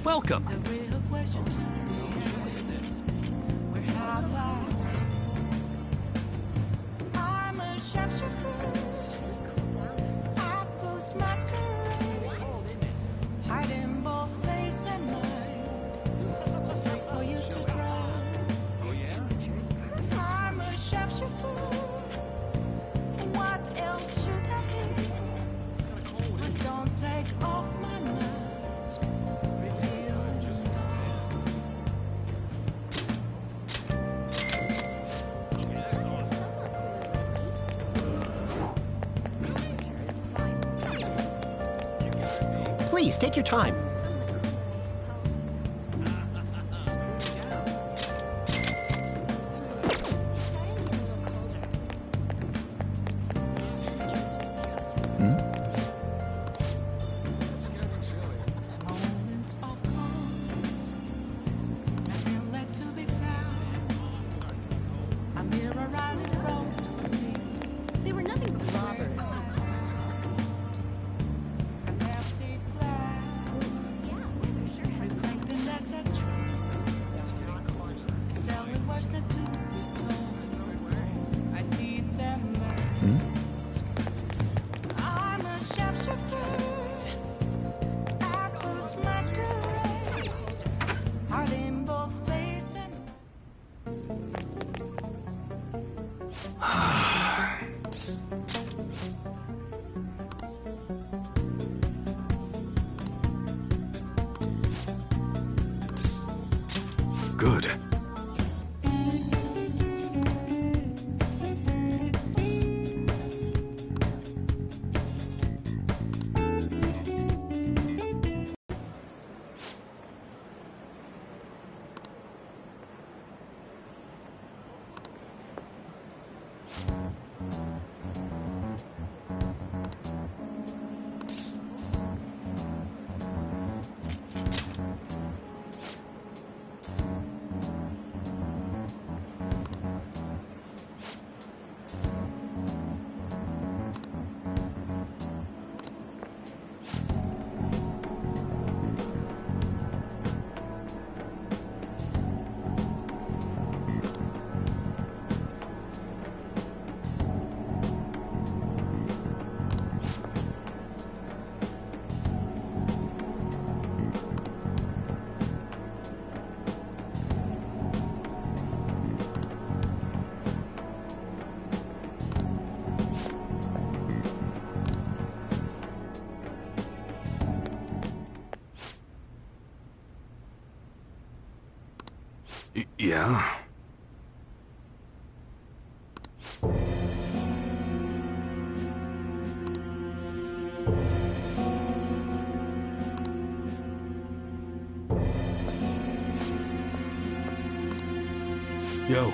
Welcome. The real question to me is, where have I'm a sharpshooter. I post masquerade, hiding both face and mind. Look for you to try. I'm a sharpshooter. What else should I be? Just don't take off my mask. Reveal the dawn. Please, take your time. Moments of calm, nothing left to be found. A mirror right in front of me. They were nothing but robbers. An empty glass, reflecting that's a truth. It's telling words not to be told. I need them mask. I'm a sharpshooter. I post masquerade, hiding both face and Good. Yeah? Yo.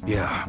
Yeah.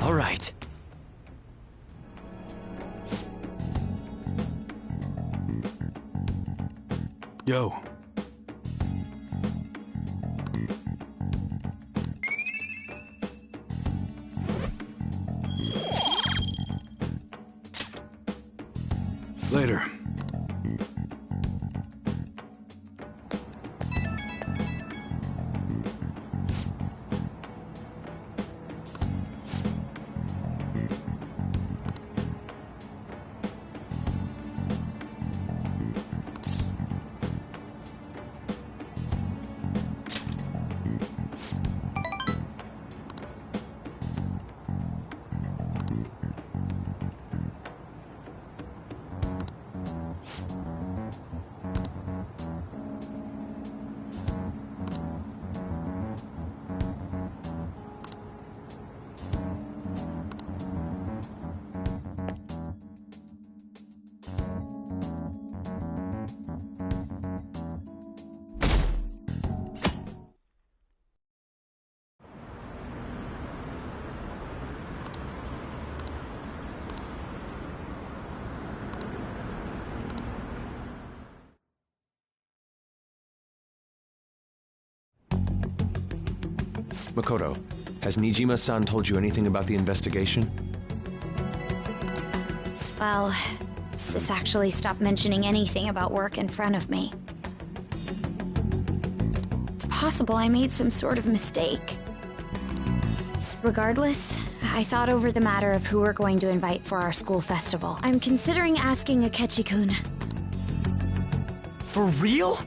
All right. Yo. Later. Makoto, has Nijima-san told you anything about the investigation? Well, Sis actually stopped mentioning anything about work in front of me. It's possible I made some sort of mistake. Regardless, I thought over the matter of who we're going to invite for our school festival. I'm considering asking Akechi-kun. For real?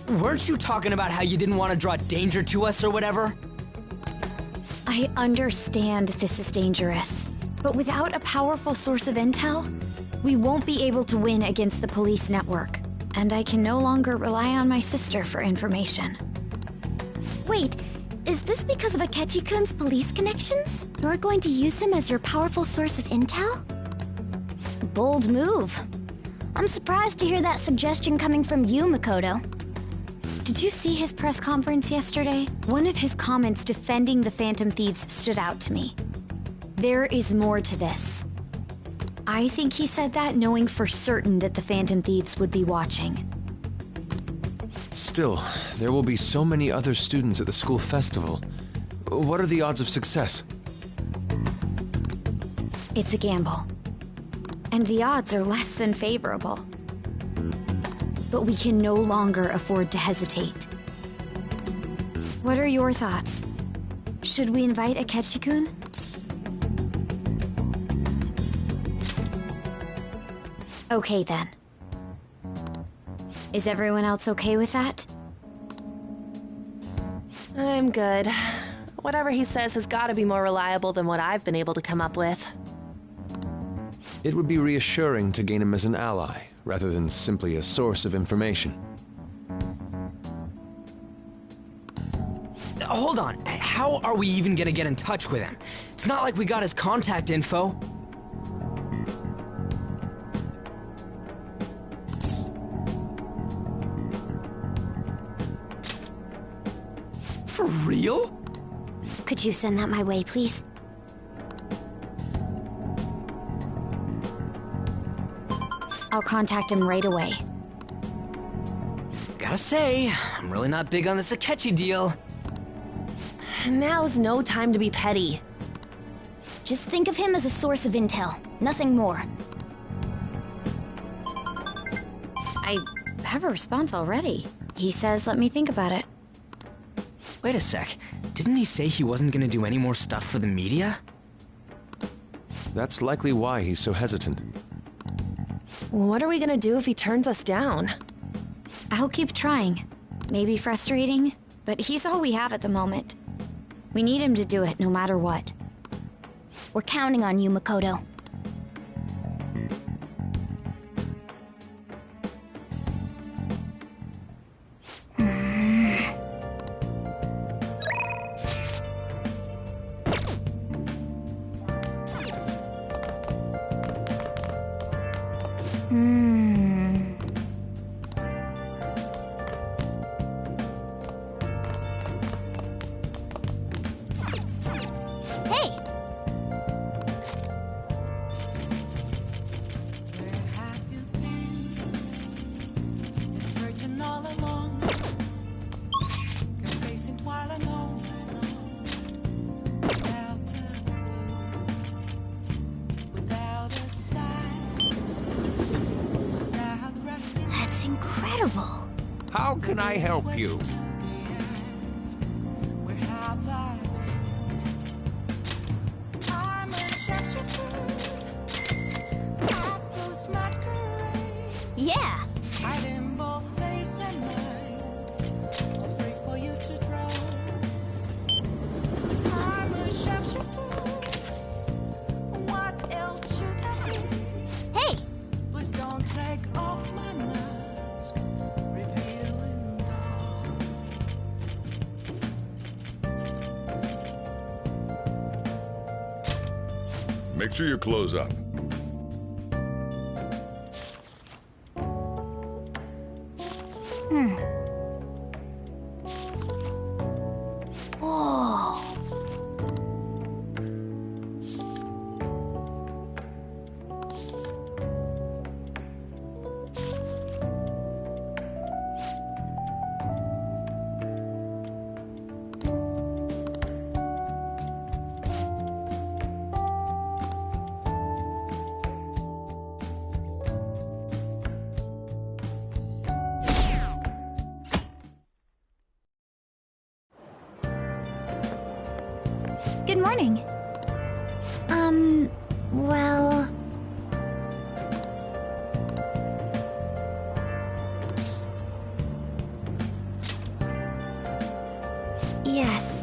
Weren't you talking about how you didn't want to draw danger to us or whatever? I understand this is dangerous, but without a powerful source of intel, we won't be able to win against the police network. And I can no longer rely on my sister for information. Wait, is this because of Akechi-kun's police connections? You're going to use him as your powerful source of intel? Bold move. I'm surprised to hear that suggestion coming from you, Makoto. Did you see his press conference yesterday? One of his comments defending the Phantom Thieves stood out to me. There is more to this. I think he said that knowing for certain that the Phantom Thieves would be watching. Still, there will be so many other students at the school festival. What are the odds of success? It's a gamble. And the odds are less than favorable. But we can no longer afford to hesitate. What are your thoughts? Should we invite Akechi-kun? Okay then. Is everyone else okay with that? I'm good. Whatever he says has got to be more reliable than what I've been able to come up with. It would be reassuring to gain him as an ally, rather than simply a source of information. Hold on, how are we even gonna get in touch with him? It's not like we got his contact info. For real? Could you send that my way, please? I'll contact him right away. Gotta say, I'm really not big on this Akechi deal. Now's no time to be petty. Just think of him as a source of intel, nothing more. have a response already. He says, let me think about it. Wait a sec. Didn't he say he wasn't gonna do any more stuff for the media? That's likely why he's so hesitant. What are we gonna do if he turns us down? I'll keep trying. Maybe frustrating, but he's all we have at the moment. We need him to do it no matter what. We're counting on you, Makoto. Hey! Where have you been? Been searching all along. Kept facing twilight alone. Without a clue. Without a sign. Without resting. That's incredible. How can I help you? Where have I been? I'm a substitute at those masquerades. Yeah. Hiding both face and mind, afraid for you to drown. I'm a substitute. What else should I be? Hey! Please don't take off my mask, revealing dark. Make sure you close up. Whoa. Good morning. Well... Yes.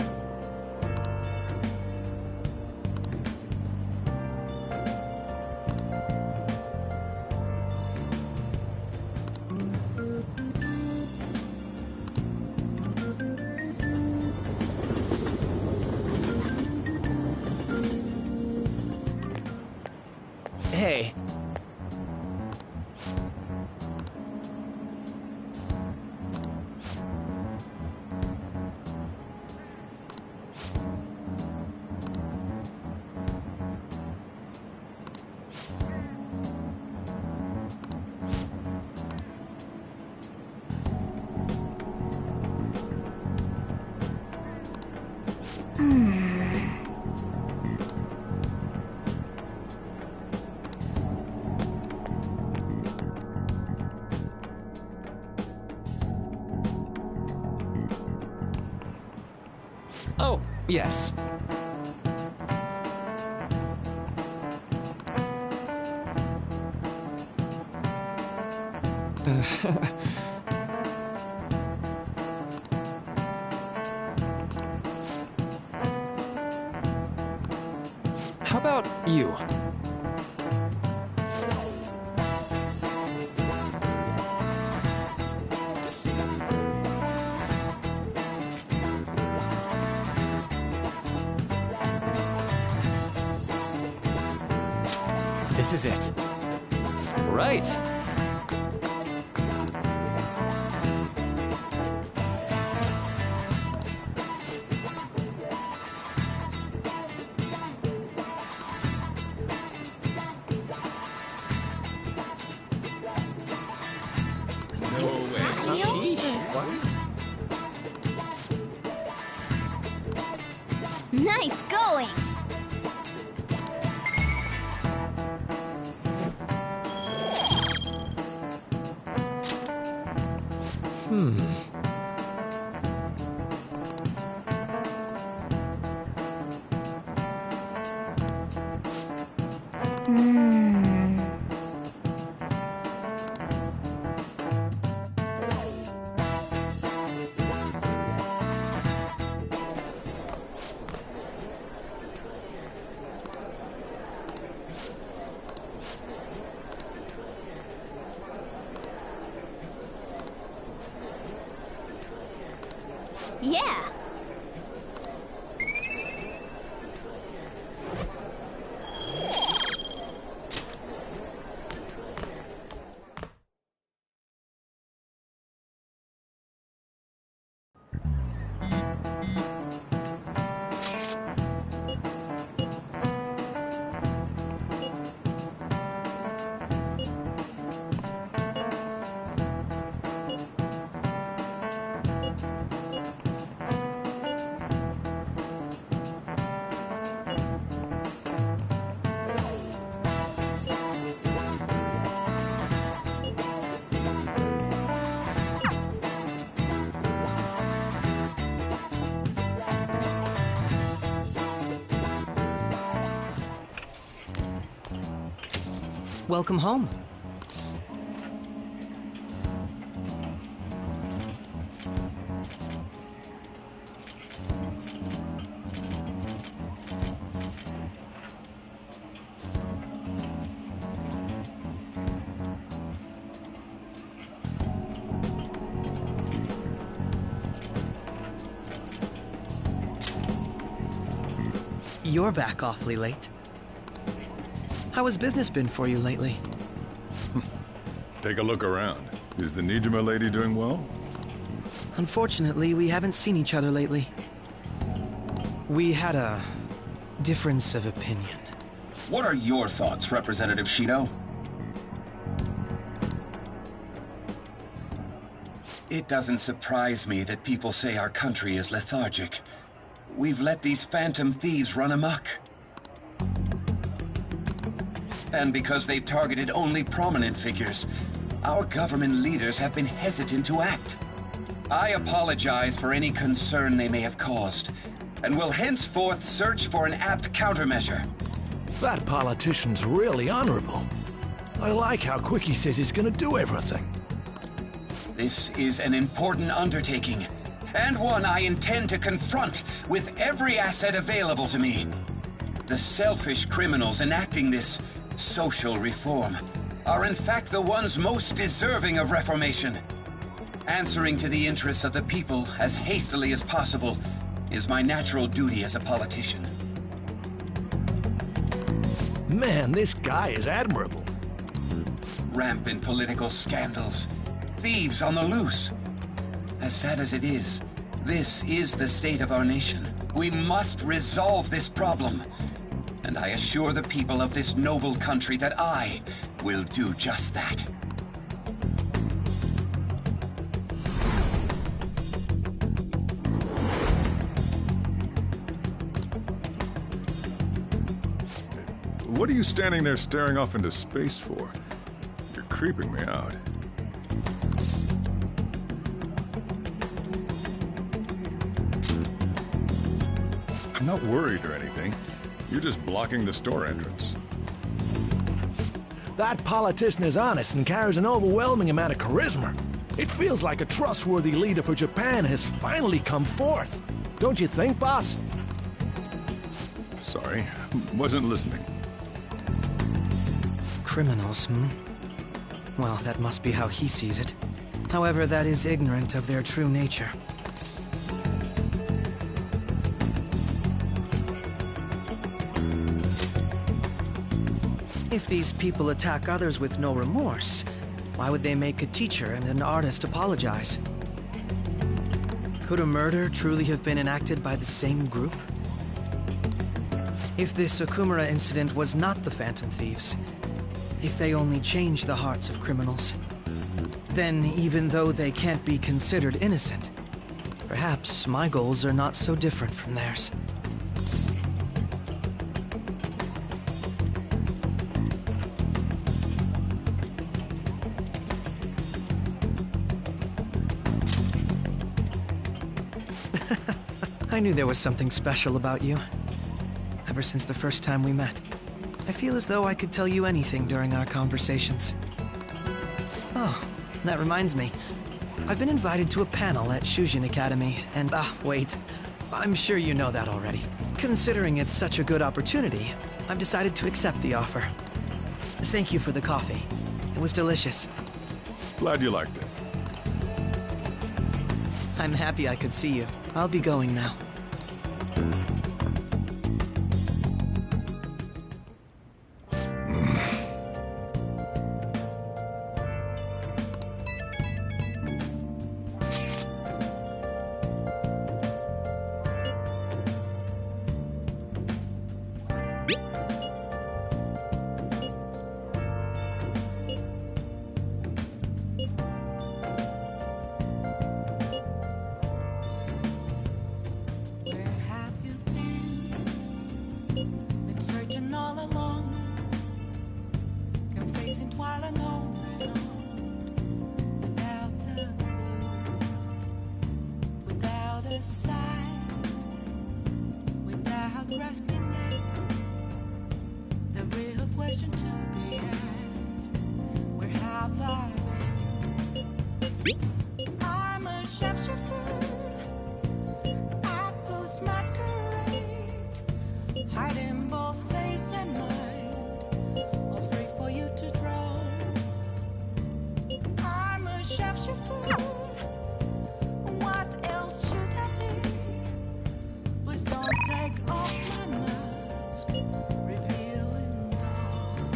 Hey. Oh, yes. How about you? This is it. Right. Nice going! Yeah. Welcome home. You're back awfully late. How has business been for you lately? Take a look around. Is the Nijima lady doing well? Unfortunately, we haven't seen each other lately. We had a difference of opinion. What are your thoughts, Representative Shido? It doesn't surprise me that people say our country is lethargic. We've let these phantom thieves run amok. And because they've targeted only prominent figures, our government leaders have been hesitant to act. I apologize for any concern they may have caused, and will henceforth search for an apt countermeasure. That politician's really honorable. I like how quick he says he's gonna do everything. This is an important undertaking, and one I intend to confront with every asset available to me. The selfish criminals enacting this social reform are in fact the ones most deserving of reformation. Answering to the interests of the people as hastily as possible is my natural duty as a politician. Man, this guy is admirable. Rampant political scandals, thieves on the loose. As sad as it is, this is the state of our nation. We must resolve this problem. And I assure the people of this noble country that I will do just that. What are you standing there staring off into space for? You're creeping me out. I'm not worried or anything. You're just blocking the store entrance. That politician is honest and carries an overwhelming amount of charisma. It feels like a trustworthy leader for Japan has finally come forth. Don't you think, boss? Sorry, wasn't listening. Criminals, Well, that must be how he sees it. However, that is ignorant of their true nature. If these people attack others with no remorse, why would they make a teacher and an artist apologize? Could a murder truly have been enacted by the same group? If this Okumura incident was not the Phantom Thieves, if they only changed the hearts of criminals, then even though they can't be considered innocent, perhaps my goals are not so different from theirs. I knew there was something special about you. Ever since the first time we met. I feel as though I could tell you anything during our conversations. Oh, that reminds me. I've been invited to a panel at Shujin Academy, and wait. I'm sure you know that already. Considering it's such a good opportunity, I've decided to accept the offer. Thank you for the coffee. It was delicious. Glad you liked it. I'm happy I could see you. I'll be going now. Where have you been? Been searching all along, confessing while alone and on, without a clue, without a sign, without grasping it. The real question to be asked: where have I been? I'm a shapeshifter. Masquerade, hiding both face and mind, all free for you to draw. I'm a shapeshifter. What else should I be? Please don't take off my mask, revealing dawn.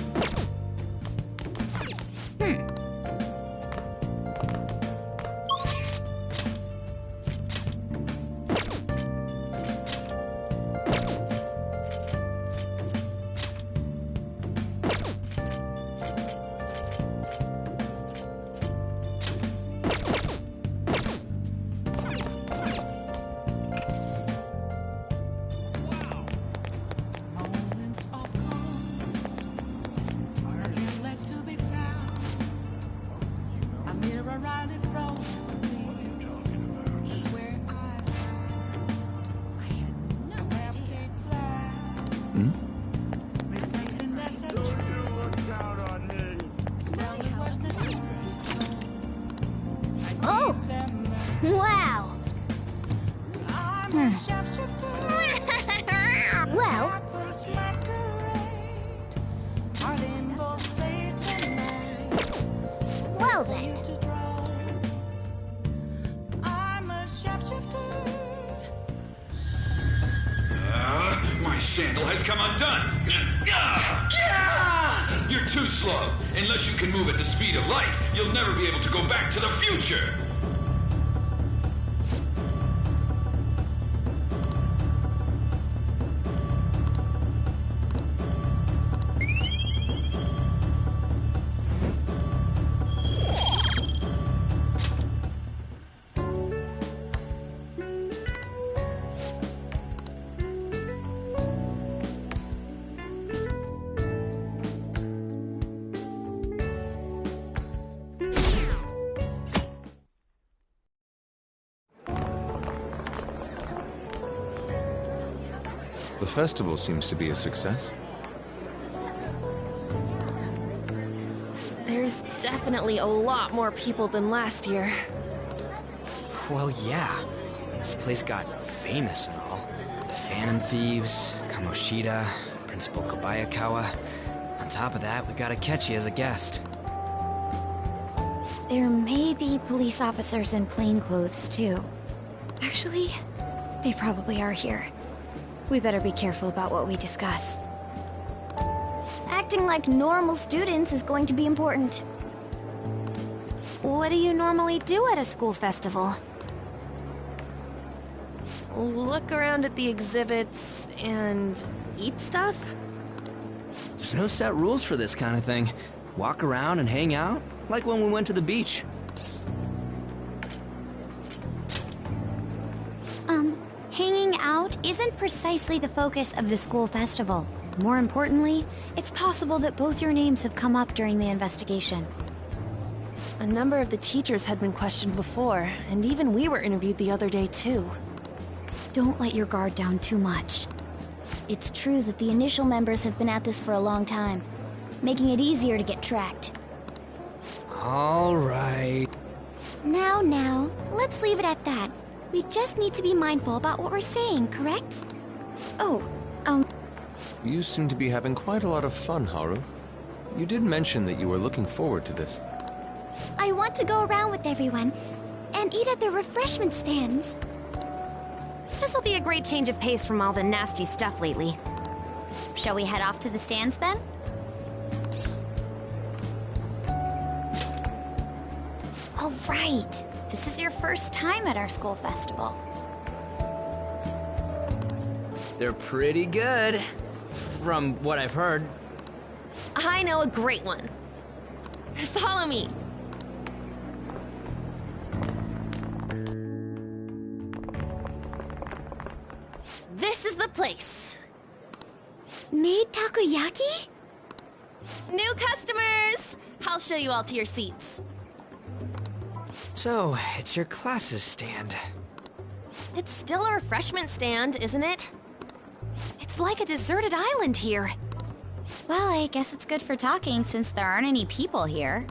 Moments of calm, nothing left to be found. A mirror right in front of me is where I found an empty glass, reflecting that's a truth. It's telling what's the secret. Oh! Wow! I'm a shapeshifter. Well, well then. My sandal has come undone. You're too slow. Unless you can move at the speed of light, you'll never be able to go back to the future. The festival seems to be a success. There's definitely a lot more people than last year. Well, yeah. This place got famous and all. The Phantom Thieves, Kamoshida, Principal Kobayakawa. On top of that, we got Akechi as a guest. There may be police officers in plainclothes, too. Actually, they probably are here. We better be careful about what we discuss. Acting like normal students is going to be important. What do you normally do at a school festival? Look around at the exhibits and eat stuff? There's no set rules for this kind of thing. Walk around and hang out, like when we went to the beach. Hanging out isn't precisely the focus of the school festival. More importantly, it's possible that both your names have come up during the investigation. A number of the teachers had been questioned before, and even we were interviewed the other day too. Don't let your guard down too much. It's true that the initial members have been at this for a long time, making it easier to get tracked. All right. Now, let's leave it at that. We just need to be mindful about what we're saying, correct? Oh, You seem to be having quite a lot of fun, Haru. You did mention that you were looking forward to this. I want to go around with everyone and eat at the refreshment stands. This'll be a great change of pace from all the nasty stuff lately. Shall we head off to the stands then? Oh, right. This is your first time at our school festival. They're pretty good, from what I've heard. I know a great one. Follow me. This is the place. Made takoyaki? New customers! I'll show you all to your seats. So, it's your class's stand. It's still a refreshment stand, isn't it? It's like a deserted island here. Well, I guess it's good for talking since there aren't any people here.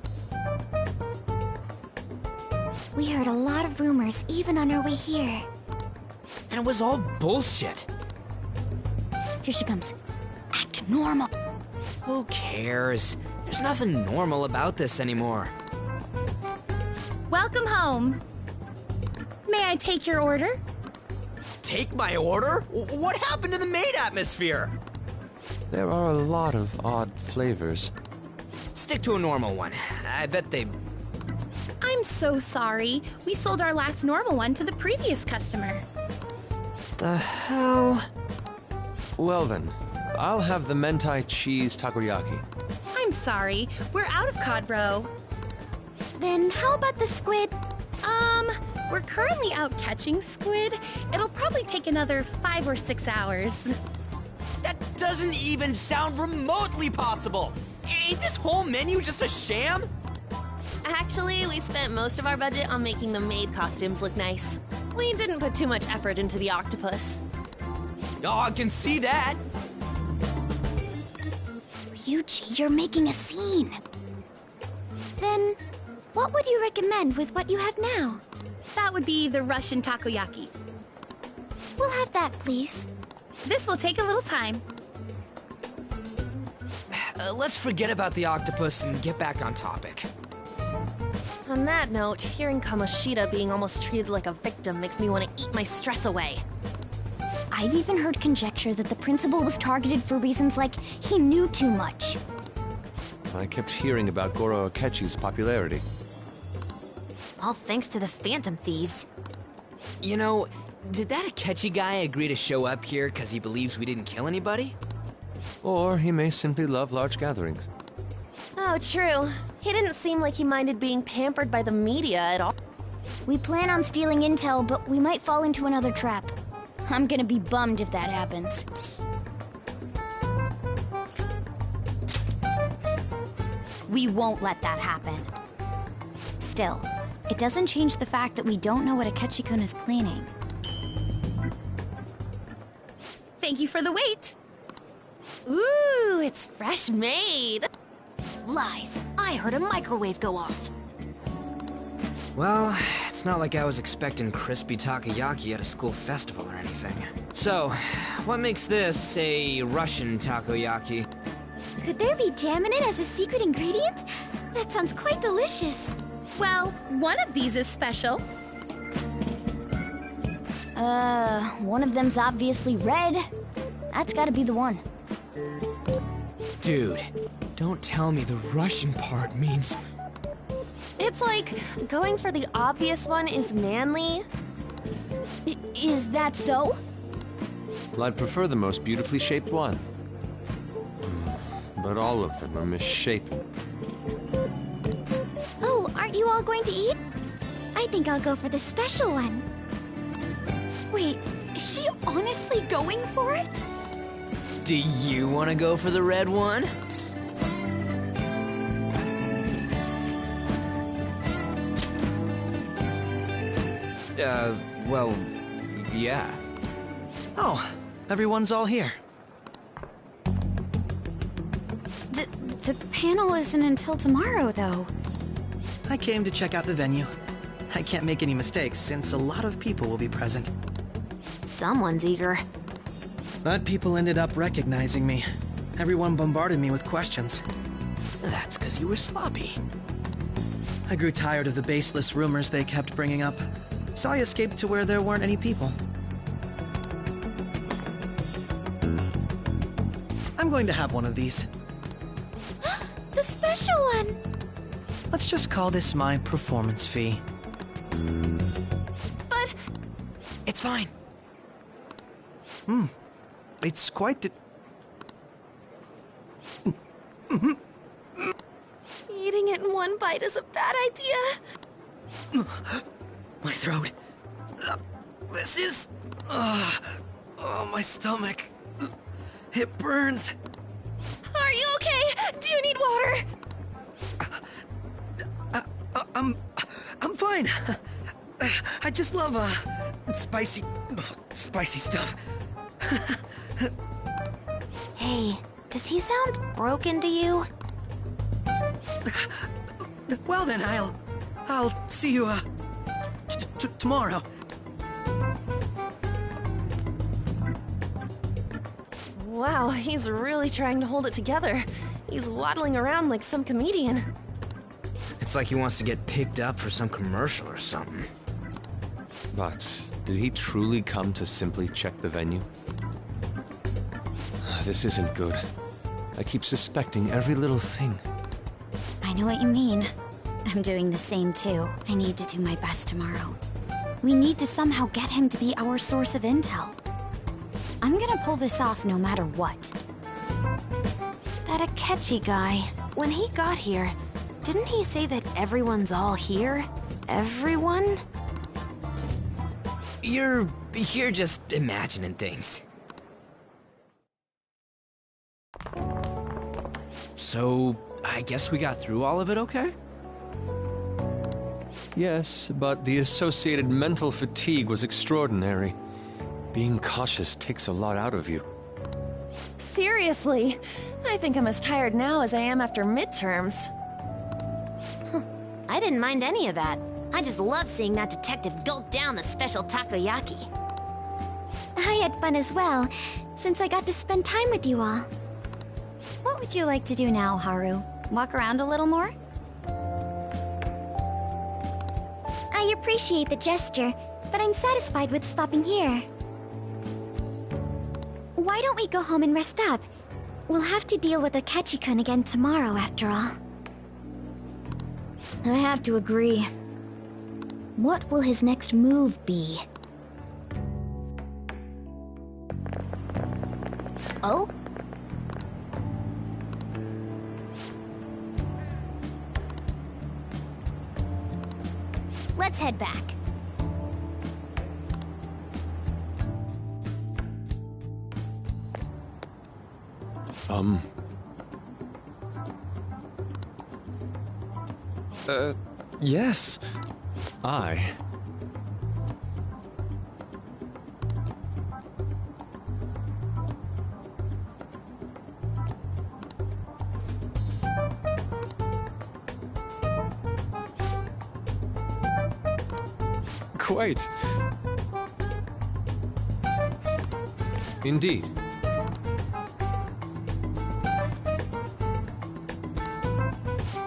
We heard a lot of rumors even on our way here. And it was all bullshit. Here she comes. Act normal. Who cares? There's nothing normal about this anymore. Welcome home. May I take your order? Take my order? What happened to the maid atmosphere? There are a lot of odd flavors. Stick to a normal one. I bet they... I'm so sorry. We sold our last normal one to the previous customer. The hell? Well then, I'll have the mentai cheese takoyaki. I'm sorry. We're out of cod bro. Then how about the squid? We're currently out catching squid. It'll probably take another 5 or 6 hours. That doesn't even sound remotely possible! Ain't this whole menu just a sham? Actually, we spent most of our budget on making the maid costumes look nice. We didn't put too much effort into the octopus. Oh, I can see that! Ryuji, you're making a scene. Then, what would you recommend with what you have now? That would be the Russian takoyaki. We'll have that, please. This will take a little time. Let's forget about the octopus and get back on topic. On that note, hearing Kamoshida being almost treated like a victim makes me want to eat my stress away. I've even heard conjecture that the principal was targeted for reasons like he knew too much. I kept hearing about Goro Akechi's popularity. All thanks to the Phantom Thieves. You know, did that Akechi guy agree to show up here because he believes we didn't kill anybody? Or he may simply love large gatherings. Oh, true. He didn't seem like he minded being pampered by the media at all. We plan on stealing intel, but we might fall into another trap. I'm gonna be bummed if that happens. We won't let that happen. Still, it doesn't change the fact that we don't know what Akechi-kun is planning. Thank you for the wait. Ooh, it's fresh made. Lies. I heard a microwave go off. Well, it's not like I was expecting crispy takoyaki at a school festival or anything. So, what makes this a Russian takoyaki? Could there be jam in it as a secret ingredient? That sounds quite delicious. Well, one of these is special. One of them's obviously red. That's gotta be the one. Dude, don't tell me the Russian part means... It's like going for the obvious one is manly. Is that so? Well, I'd prefer the most beautifully shaped one. But all of them are misshapen. Oh, aren't you all going to eat? I think I'll go for the special one. Wait, is she honestly going for it? Do you want to go for the red one? Well, yeah. Oh, everyone's all here. The panel isn't until tomorrow, though. I came to check out the venue. I can't make any mistakes since a lot of people will be present. Someone's eager. But people ended up recognizing me. Everyone bombarded me with questions. That's because you were sloppy. I grew tired of the baseless rumors they kept bringing up, so I escaped to where there weren't any people. I'm going to have one of these. The special one! Let's just call this my performance fee. But... It's fine. It's quite the... Eating it in one bite is a bad idea. My throat. This is... Oh, my stomach. It burns. Are you okay? Do you need water? I'm fine. I just love, spicy stuff. Hey, does he sound broken to you? Well then, I'll see you, tomorrow. Wow, he's really trying to hold it together. He's waddling around like some comedian. It's like he wants to get picked up for some commercial or something. But did he truly come to simply check the venue? This isn't good. I keep suspecting every little thing. I know what you mean. I'm doing the same too. I need to do my best tomorrow. We need to somehow get him to be our source of intel. I'm gonna pull this off no matter what. That Akechi guy, when he got here, didn't he say that everyone's all here? Everyone? You're just imagining things. So, I guess we got through all of it okay? Yes, but the associated mental fatigue was extraordinary. Being cautious takes a lot out of you. Seriously, I think I'm as tired now as I am after midterms. I didn't mind any of that. I just love seeing that detective gulp down the special takoyaki. I had fun as well, since I got to spend time with you all. What would you like to do now, Haru? Walk around a little more? I appreciate the gesture, but I'm satisfied with stopping here. Why don't we go home and rest up? We'll have to deal with Akechi-kun again tomorrow, after all. I have to agree. What will his next move be? Oh? Let's head back. Yes. Quite. Indeed.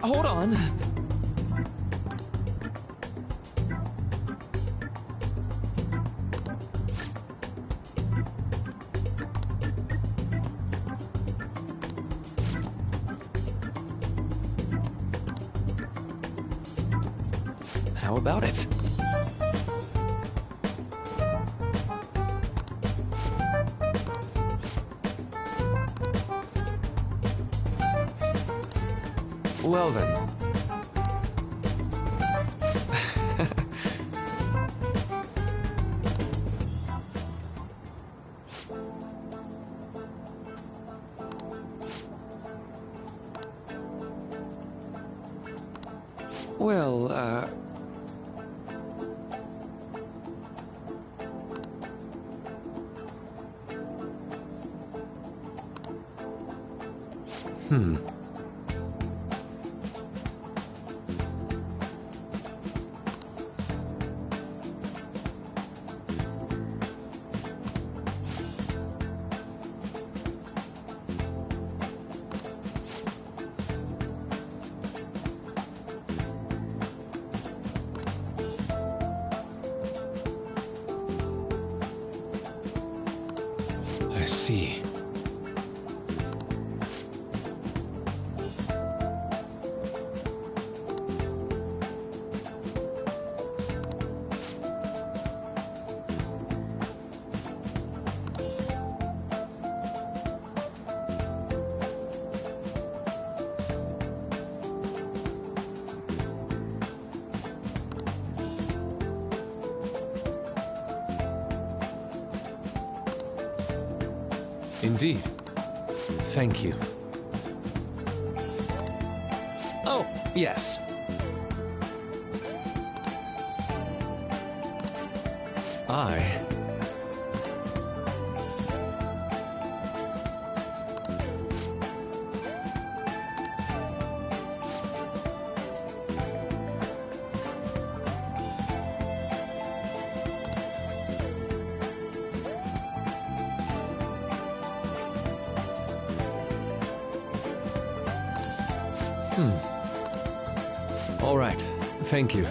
Hold on. How about it? Well then. Well, I see. Indeed. Thank you. Oh, yes. I... All right. Thank you.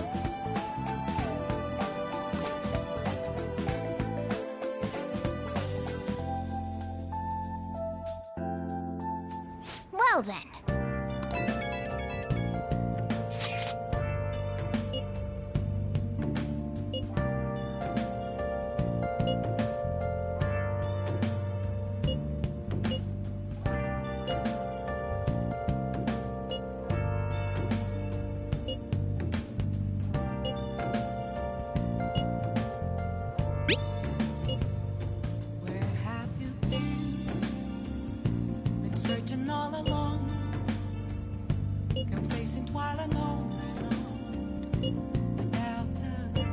Well then. Where have you been? Been searching all along, confessing while alone and without a clue,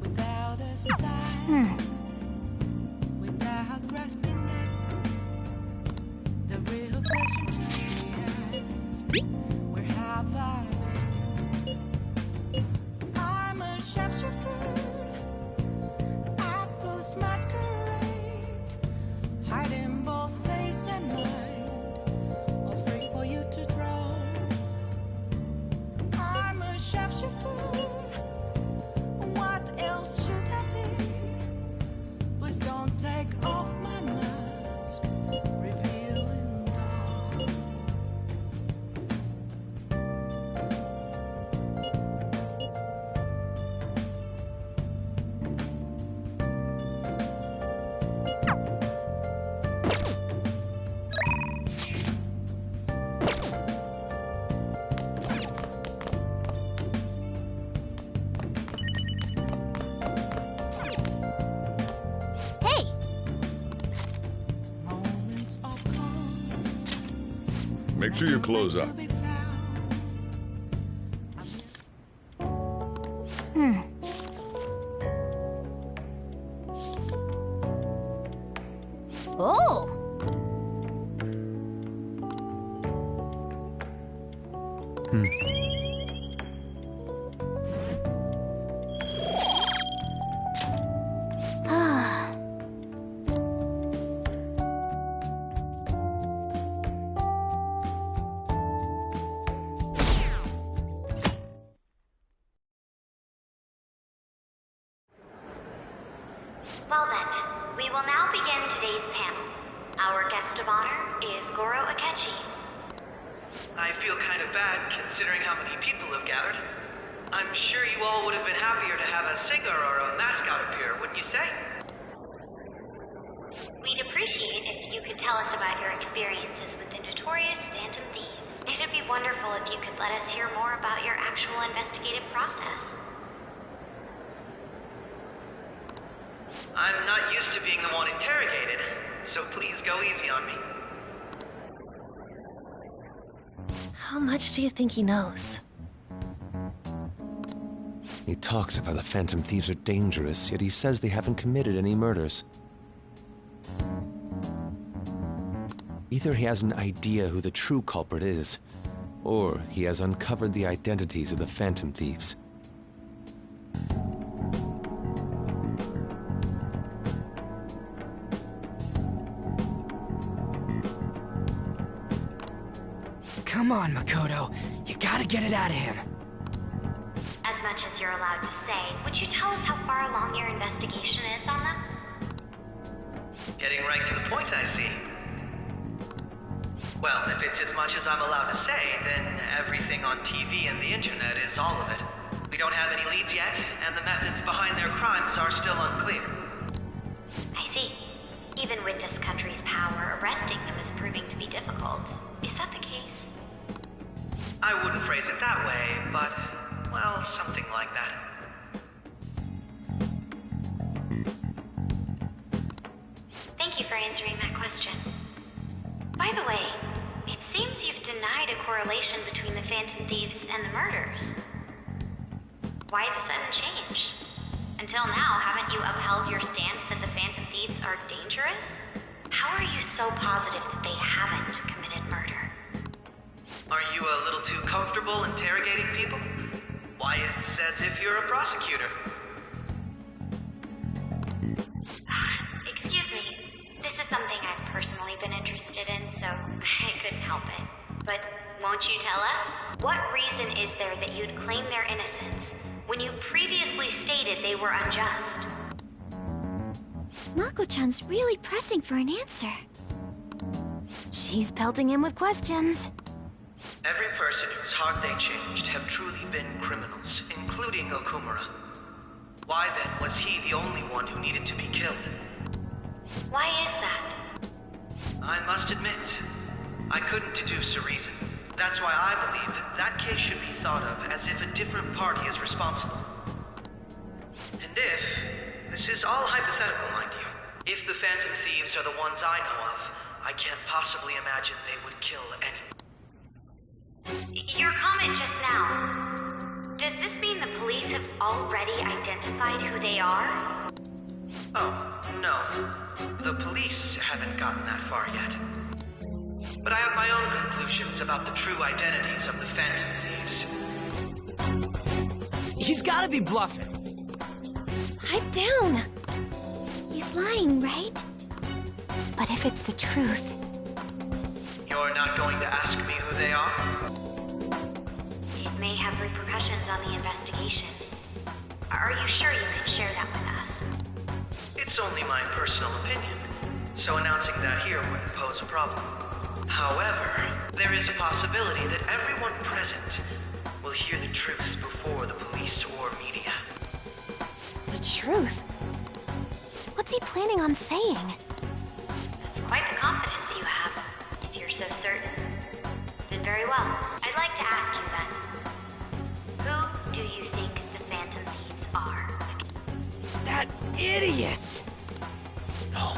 without a sign, without grasping it. The real question to be asked: where have I been? I'm a shapeshifter. Atlas masquerade, hiding both face and mind, afraid for you to draw. I'm a shapeshifter. What else should I be? Please don't take off my mask, revealing dark. Hey! Moments of calm Make sure you close up. to be found. Oh! Well then, we will now begin today's panel. Our guest of honor is Goro Akechi. I feel kind of bad considering how many people have gathered. I'm sure you all would have been happier to have a singer or a mascot appear, wouldn't you say? We'd appreciate if you could tell us about your experiences with the notorious Phantom Thieves. It'd be wonderful if you could let us hear more about your actual investigative process. I'm not used to being the one interrogated, so please go easy on me. How much do you think he knows? He talks about the Phantom Thieves are dangerous, yet he says they haven't committed any murders. Either he has an idea who the true culprit is, or he has uncovered the identities of the Phantom Thieves. Come on, Makoto. You gotta get it out of him. As much as you're allowed to say, would you tell us how far along your investigation is on them? Getting right to the point, I see. Well, if it's as much as I'm allowed to say, then everything on TV and the internet is all of it. We don't have any leads yet, and the methods behind their crimes are still unclear. I see. Even with this country's power, arresting them is proving to be difficult. Is that the case? I wouldn't phrase it that way, but, well, something like that. Thank you for answering that question. By the way, it seems you've denied a correlation between the Phantom Thieves and the murders. Why the sudden change? Until now, haven't you upheld your stance that the Phantom Thieves are dangerous? How are you so positive that they haven't committed murder? Aren't you a little too comfortable interrogating people? Why, it's as if you're a prosecutor. Excuse me. This is something I've personally been interested in, so I couldn't help it. But won't you tell us? What reason is there that you'd claim their innocence when you previously stated they were unjust? Mako-chan's really pressing for an answer. She's pelting him with questions. Every person whose heart they changed have truly been criminals, including Okumura. Why then was he the only one who needed to be killed? Why is that? I must admit, I couldn't deduce a reason. That's why I believe that case should be thought of as if a different party is responsible. And if, this is all hypothetical, mind you, if the Phantom Thieves are the ones I know of, I can't possibly imagine they would kill anyone. Your comment just now, does this mean the police have already identified who they are? Oh, no. The police haven't gotten that far yet. But I have my own conclusions about the true identities of the Phantom Thieves. He's gotta be bluffing. Pipe down. He's lying, right? But if it's the truth... You're not going to ask me who they are? It may have repercussions on the investigation. Are you sure you can share that with us? It's only my personal opinion, so announcing that here wouldn't pose a problem. However, there is a possibility that everyone present will hear the truth before the police or media. The truth? What's he planning on saying? That's quite the confidence you have. If you're so certain, then very well. I'd like to ask you then. Who do you think the Phantom Thieves are? That idiot! No.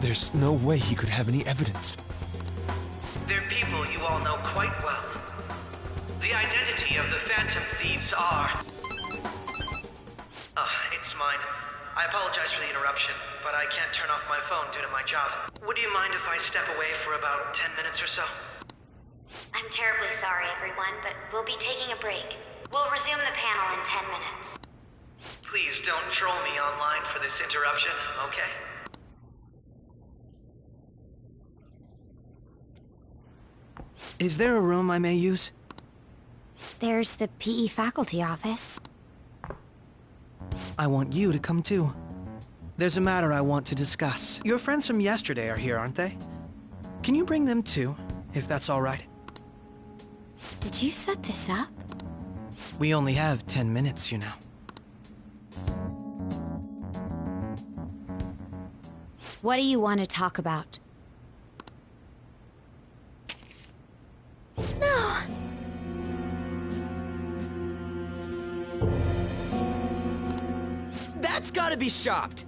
There's no way he could have any evidence. They're people you all know quite well. The identity of the Phantom Thieves are... it's mine. I apologize for the interruption, but I can't turn off my phone due to my job. Would you mind if I step away for about 10 minutes or so? I'm terribly sorry, everyone, but we'll be taking a break. We'll resume the panel in 10 minutes. Please don't troll me online for this interruption, okay? Is there a room I may use? There's the PE faculty office. I want you to come too. There's a matter I want to discuss. Your friends from yesterday are here, aren't they? Can you bring them too, if that's all right? Did you set this up? We only have 10 minutes, you know. What do you want to talk about? No! That's gotta be shopped!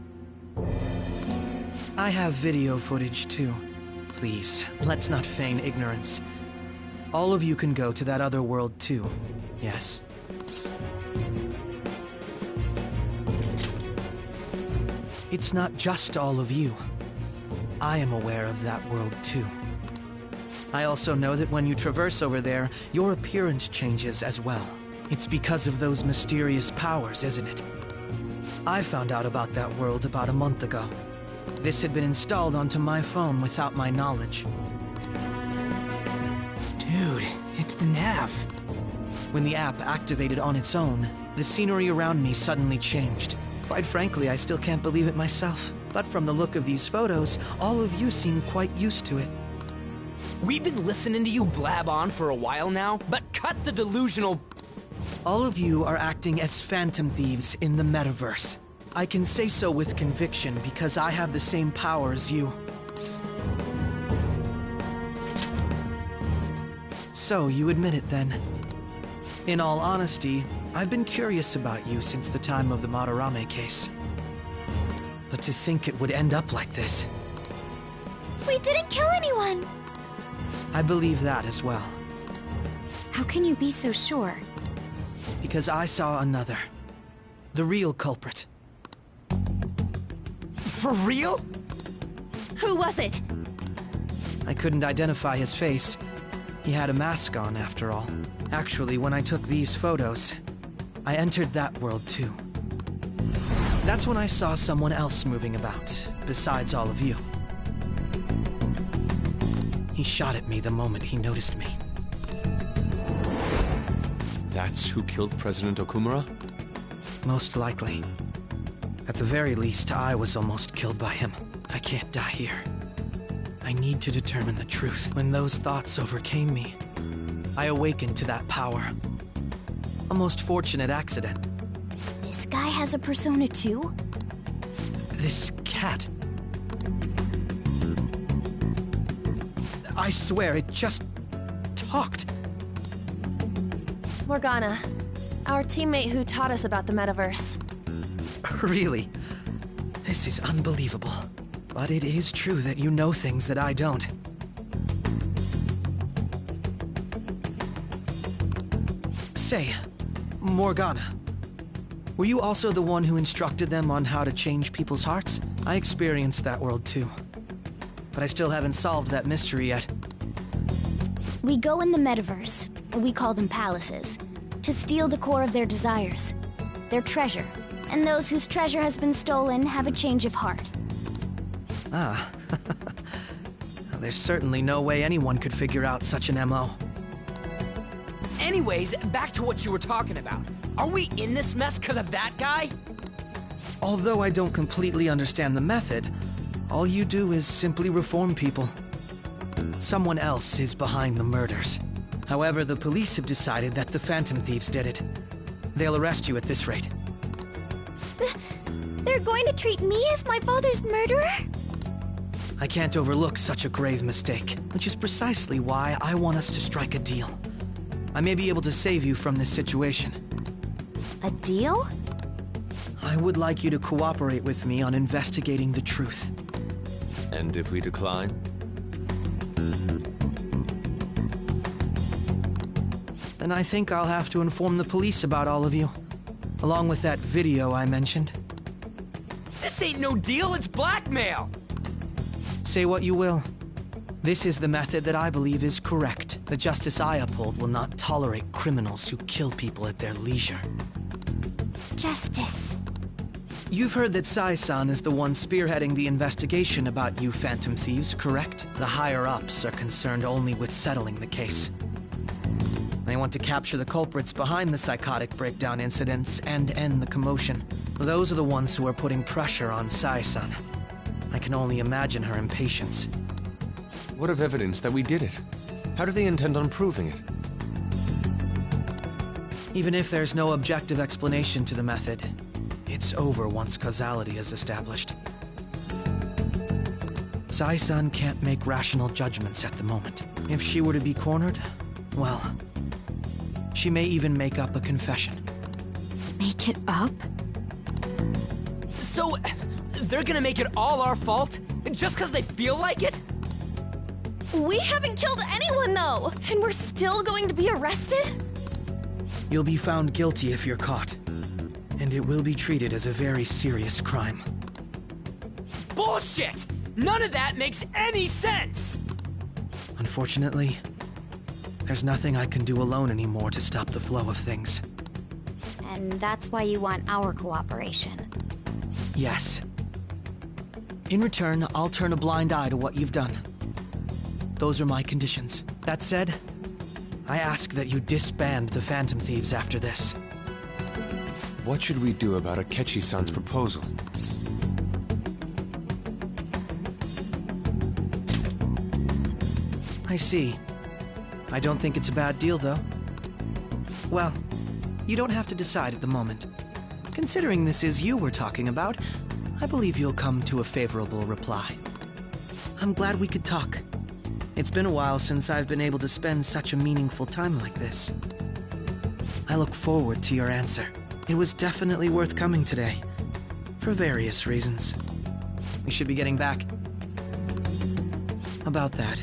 I have video footage too. Please, let's not feign ignorance. All of you can go to that other world too, yes? It's not just all of you. I am aware of that world too. I also know that when you traverse over there, your appearance changes as well. It's because of those mysterious powers, isn't it? I found out about that world about a month ago. This had been installed onto my phone without my knowledge. Dude, it's the nav. When the app activated on its own, the scenery around me suddenly changed. Quite frankly, I still can't believe it myself. But from the look of these photos, all of you seem quite used to it. We've been listening to you blab on for a while now, but cut the delusional... All of you are acting as phantom thieves in the metaverse. I can say so with conviction because I have the same power as you. So, you admit it then. In all honesty, I've been curious about you since the time of the Madarame case. But to think it would end up like this... We didn't kill anyone! I believe that as well. How can you be so sure? Because I saw another. The real culprit. For real? Who was it? I couldn't identify his face. He had a mask on, after all. Actually, when I took these photos, I entered that world too. That's when I saw someone else moving about, besides all of you. He shot at me the moment he noticed me. That's who killed President Okumura? Most likely. At the very least, I was almost killed by him. I can't die here. I need to determine the truth. When those thoughts overcame me, I awakened to that power. A most fortunate accident. This guy has a persona too? This cat. I swear, it just talked. Morgana, our teammate who taught us about the metaverse. Really? This is unbelievable. But it is true that you know things that I don't. Say, Morgana, were you also the one who instructed them on how to change people's hearts? I experienced that world too. But I still haven't solved that mystery yet. We go in the metaverse, we call them palaces, to steal the core of their desires, their treasure. And those whose treasure has been stolen have a change of heart. Ah. There's certainly no way anyone could figure out such an MO. Anyways, back to what you were talking about. Are we in this mess because of that guy? Although I don't completely understand the method, all you do is simply reform people. Someone else is behind the murders. However, the police have decided that the Phantom Thieves did it. They'll arrest you at this rate. They're going to treat me as my father's murderer? I can't overlook such a grave mistake, which is precisely why I want us to strike a deal. I may be able to save you from this situation. A deal? I would like you to cooperate with me on investigating the truth. And if we decline? Then I think I'll have to inform the police about all of you, along with that video I mentioned. This ain't no deal, it's blackmail! Say what you will. This is the method that I believe is correct. The justice I uphold will not tolerate criminals who kill people at their leisure. Justice. You've heard that Sai-san is the one spearheading the investigation about you Phantom Thieves, correct? The higher-ups are concerned only with settling the case. They want to capture the culprits behind the psychotic breakdown incidents and end the commotion. Those are the ones who are putting pressure on Sai-san. I can only imagine her impatience. What of evidence that we did it? How do they intend on proving it? Even if there's no objective explanation to the method, it's over once causality is established. Sai-san can't make rational judgments at the moment. If she were to be cornered, well, she may even make up a confession. Make it up? So, they're gonna make it all our fault? Just because they feel like it? We haven't killed anyone, though! And we're still going to be arrested? You'll be found guilty if you're caught. And it will be treated as a very serious crime. Bullshit! None of that makes any sense! Unfortunately, there's nothing I can do alone anymore to stop the flow of things. And that's why you want our cooperation. Yes. In return, I'll turn a blind eye to what you've done. Those are my conditions. That said, I ask that you disband the Phantom Thieves after this. What should we do about Akechi-san's proposal? I see. I don't think it's a bad deal, though. Well, you don't have to decide at the moment. Considering this is you we're talking about, I believe you'll come to a favorable reply. I'm glad we could talk. It's been a while since I've been able to spend such a meaningful time like this. I look forward to your answer. It was definitely worth coming today, for various reasons. We should be getting back. About that,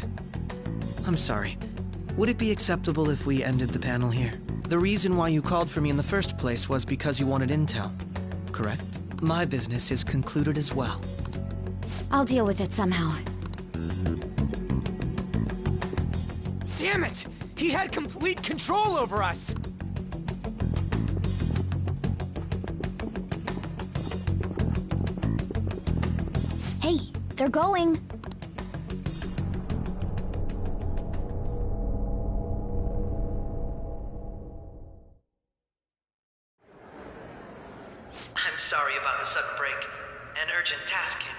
I'm sorry. Would it be acceptable if we ended the panel here? The reason why you called for me in the first place was because you wanted intel, correct? My business is concluded as well. I'll deal with it somehow. Damn it! He had complete control over us! Hey, they're going. I'm sorry about the sudden break. An urgent task came in.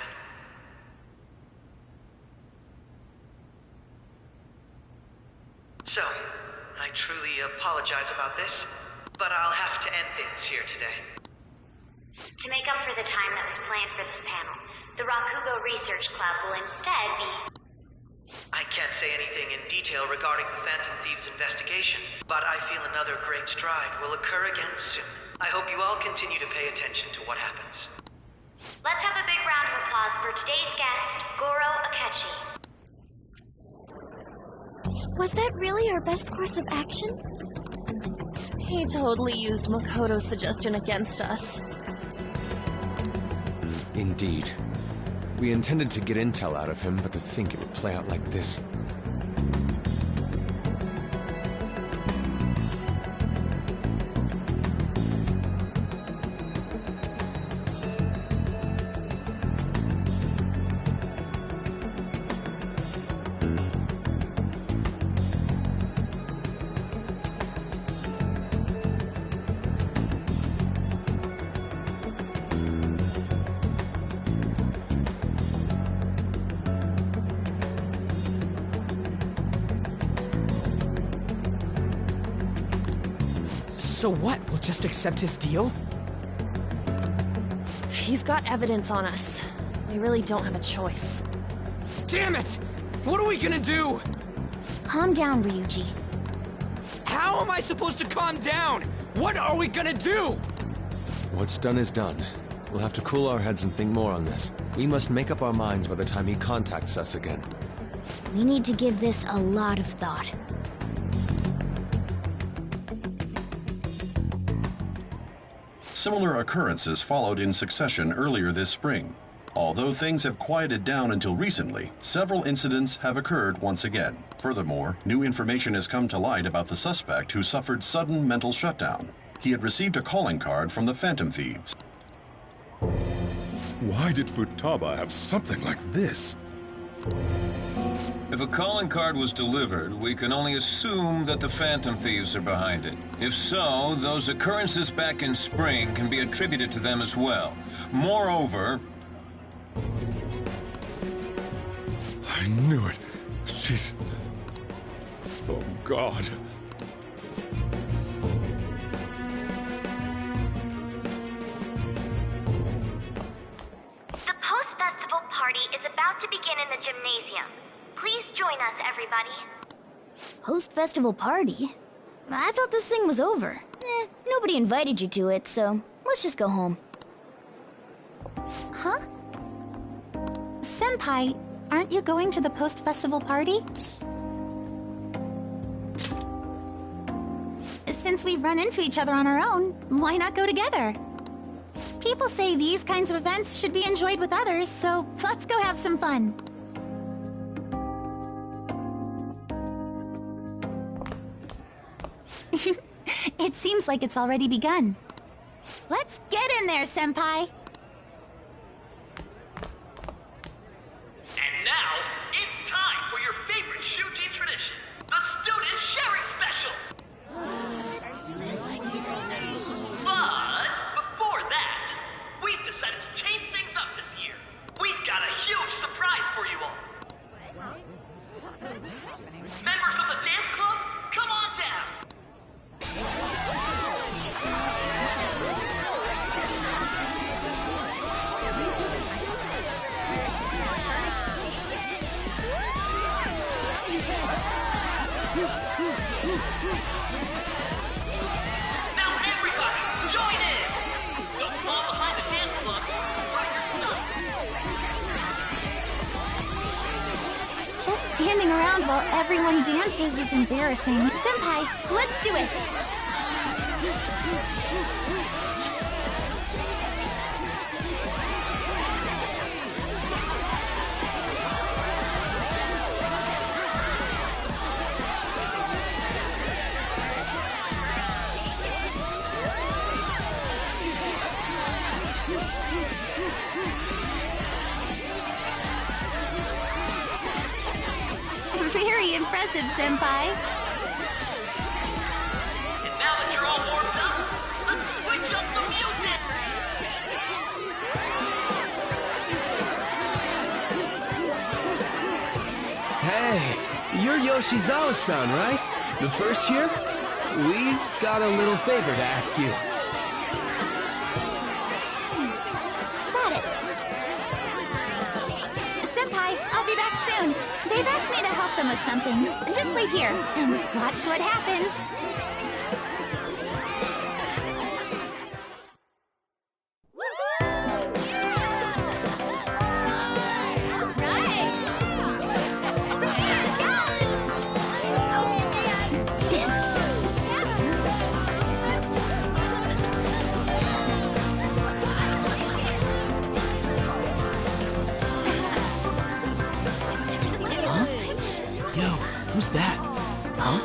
So, I truly apologize about this, but I'll have to end things here today. To make up for the time that was planned for this panel, the Rakugo Research Club will instead be... I can't say anything in detail regarding the Phantom Thieves investigation, but I feel another great stride will occur again soon. I hope you all continue to pay attention to what happens. Let's have a big round of applause for today's guest, Goro Akechi. Was that really our best course of action? He totally used Makoto's suggestion against us. Indeed. We intended to get intel out of him, but to think it would play out like this. So what? We'll just accept his deal? He's got evidence on us. We really don't have a choice. Damn it! What are we gonna do? Calm down, Ryuji. How am I supposed to calm down? What are we gonna do? What's done is done. We'll have to cool our heads and think more on this. We must make up our minds by the time he contacts us again. We need to give this a lot of thought. Similar occurrences followed in succession earlier this spring. Although things have quieted down until recently, several incidents have occurred once again. Furthermore, new information has come to light about the suspect who suffered sudden mental shutdown. He had received a calling card from the Phantom Thieves. Why did Futaba have something like this? If a calling card was delivered, we can only assume that the Phantom Thieves are behind it. If so, those occurrences back in spring can be attributed to them as well. Moreover... I knew it. She's... Oh, God. The post-festival party is about to begin in the gymnasium. Please join us, everybody. Post-festival party? I thought this thing was over. Nobody invited you to it, so let's just go home. Huh? Senpai, aren't you going to the post-festival party? Since we've run into each other on our own, why not go together? People say these kinds of events should be enjoyed with others, so let's go have some fun. It seems like it's already begun. Let's get in there, Senpai! And now, it's time for your favorite Shuji tradition, the Student Sharing Special! But before that, we've decided to change things up this year. We've got a huge surprise for you all. Members of the dance club, come on down! Now everybody, join in! Don't fall behind the dance club or your stuff. Just standing around while everyone dances is embarrassing. Senpai, let's do it! Very impressive, Senpai. And now that you're all warmed up, let's switch up the music! Hey, you're Yoshizawa-san, right? The first year? We've got a little favor to ask you. Got it. Senpai, I'll be back soon. They've asked me to help them with something. Just wait here and watch what happens. Who's that? Huh?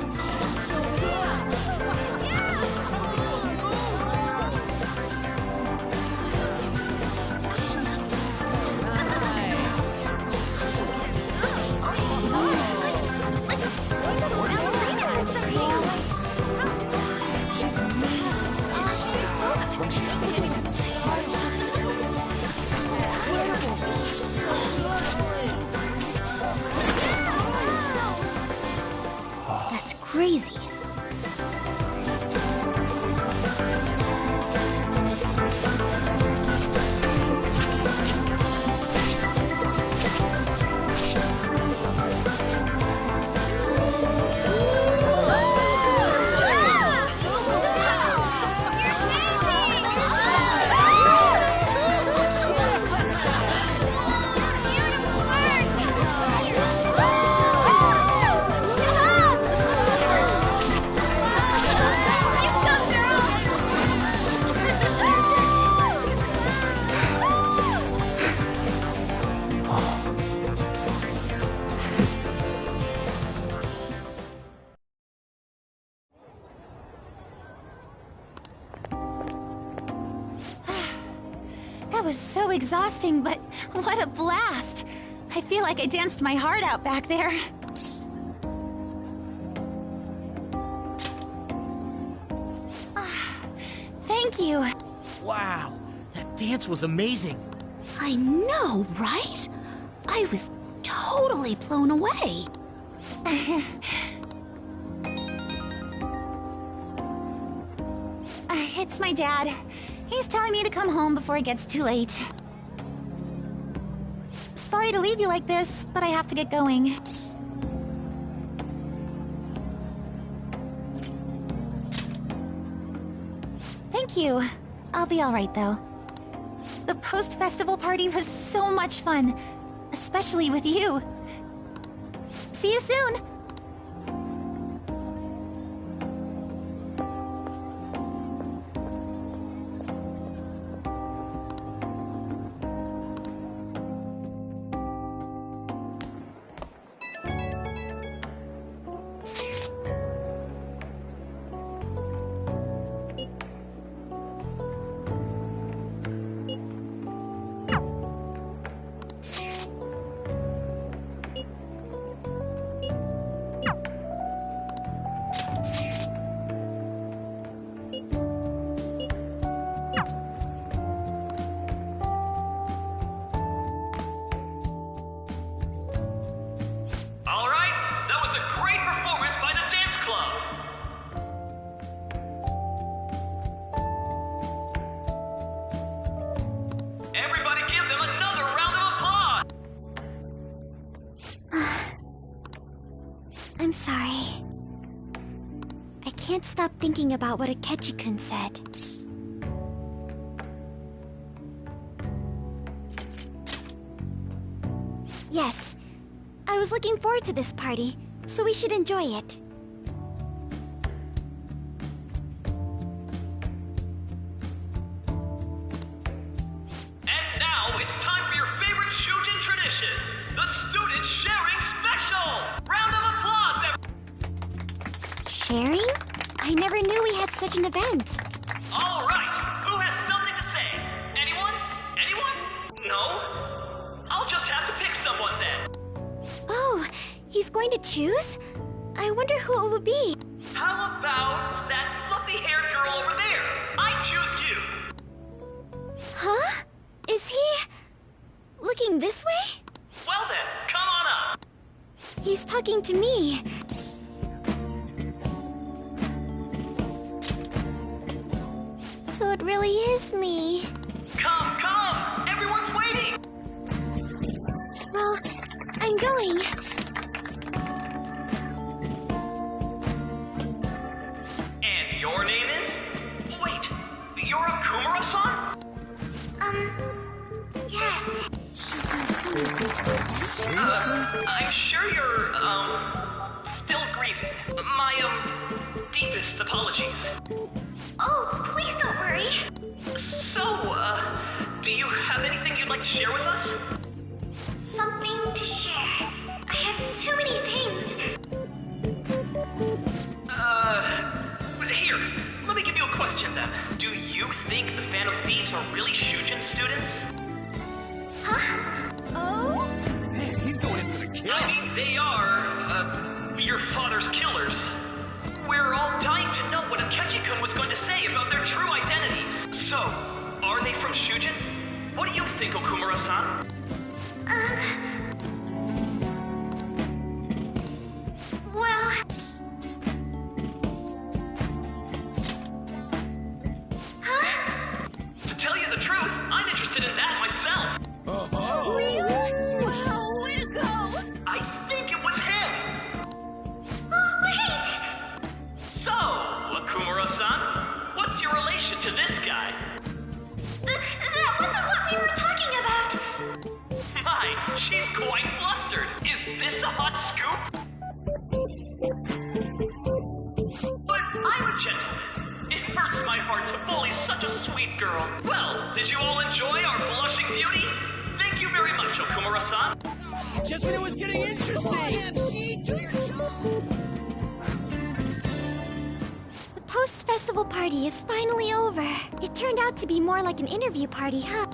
That's crazy. That was so exhausting, but what a blast! I feel like I danced my heart out back there. Thank you. Wow, that dance was amazing. I know, right? I was totally blown away. It's my dad. He's telling me to come home before it gets too late. Sorry to leave you like this, but I have to get going. Thank you. I'll be alright, though. The post-festival party was so much fun. Especially with you. See you soon! I'm sorry. I can't stop thinking about what Akechi-kun said. Yes, I was looking forward to this party, so we should enjoy it. And now it's time for your favorite Shujin tradition, the Student Sharing Special! Round of applause, Sharing? I never knew we had such an event. All right, who has something to say? Anyone? Anyone? No? I'll just have to pick someone then. Oh, he's going to choose? I wonder who it would be. How about that fluffy-haired girl over there? I choose you. Huh? Is he... looking this way? Well then, come on up. He's talking to me. So it really is me. Come, come! Everyone's waiting! Well, I'm going. And your name is? Wait, you're a Kumura-san? Yes. She's not coming. I'm sure you're, still grieving. My, deepest apologies. Oh, please don't worry. So, do you have anything you'd like to share with us? Something to share. I have too many things. Here, let me give you a question then. Do you think the Phantom Thieves are really Shujin students? Huh? Oh? Man, he's going in for the kill. I mean, they are, your father's killers. We're all dying to know what Akechi-kun was going to say about their true identities. So, are they from Shujin? What do you think, Okumura-san? Well... Huh? To tell you the truth, I'm interested in that myself. Really? Wow, way to go! I think it was him. Oh, wait! So, Okumura-san, what's your relation to this guy? That wasn't what we were talking about! My, she's quite flustered. Is this a hot scoop? But I'm a gentleman. It hurts my heart to bully such a sweet girl. Well, did you all enjoy our blushing beauty? Thank you very much, Okumura-san. Just when it was getting interesting. MC, do your job. The post-festival party is finally over. It turned out to be more like an interview party, huh?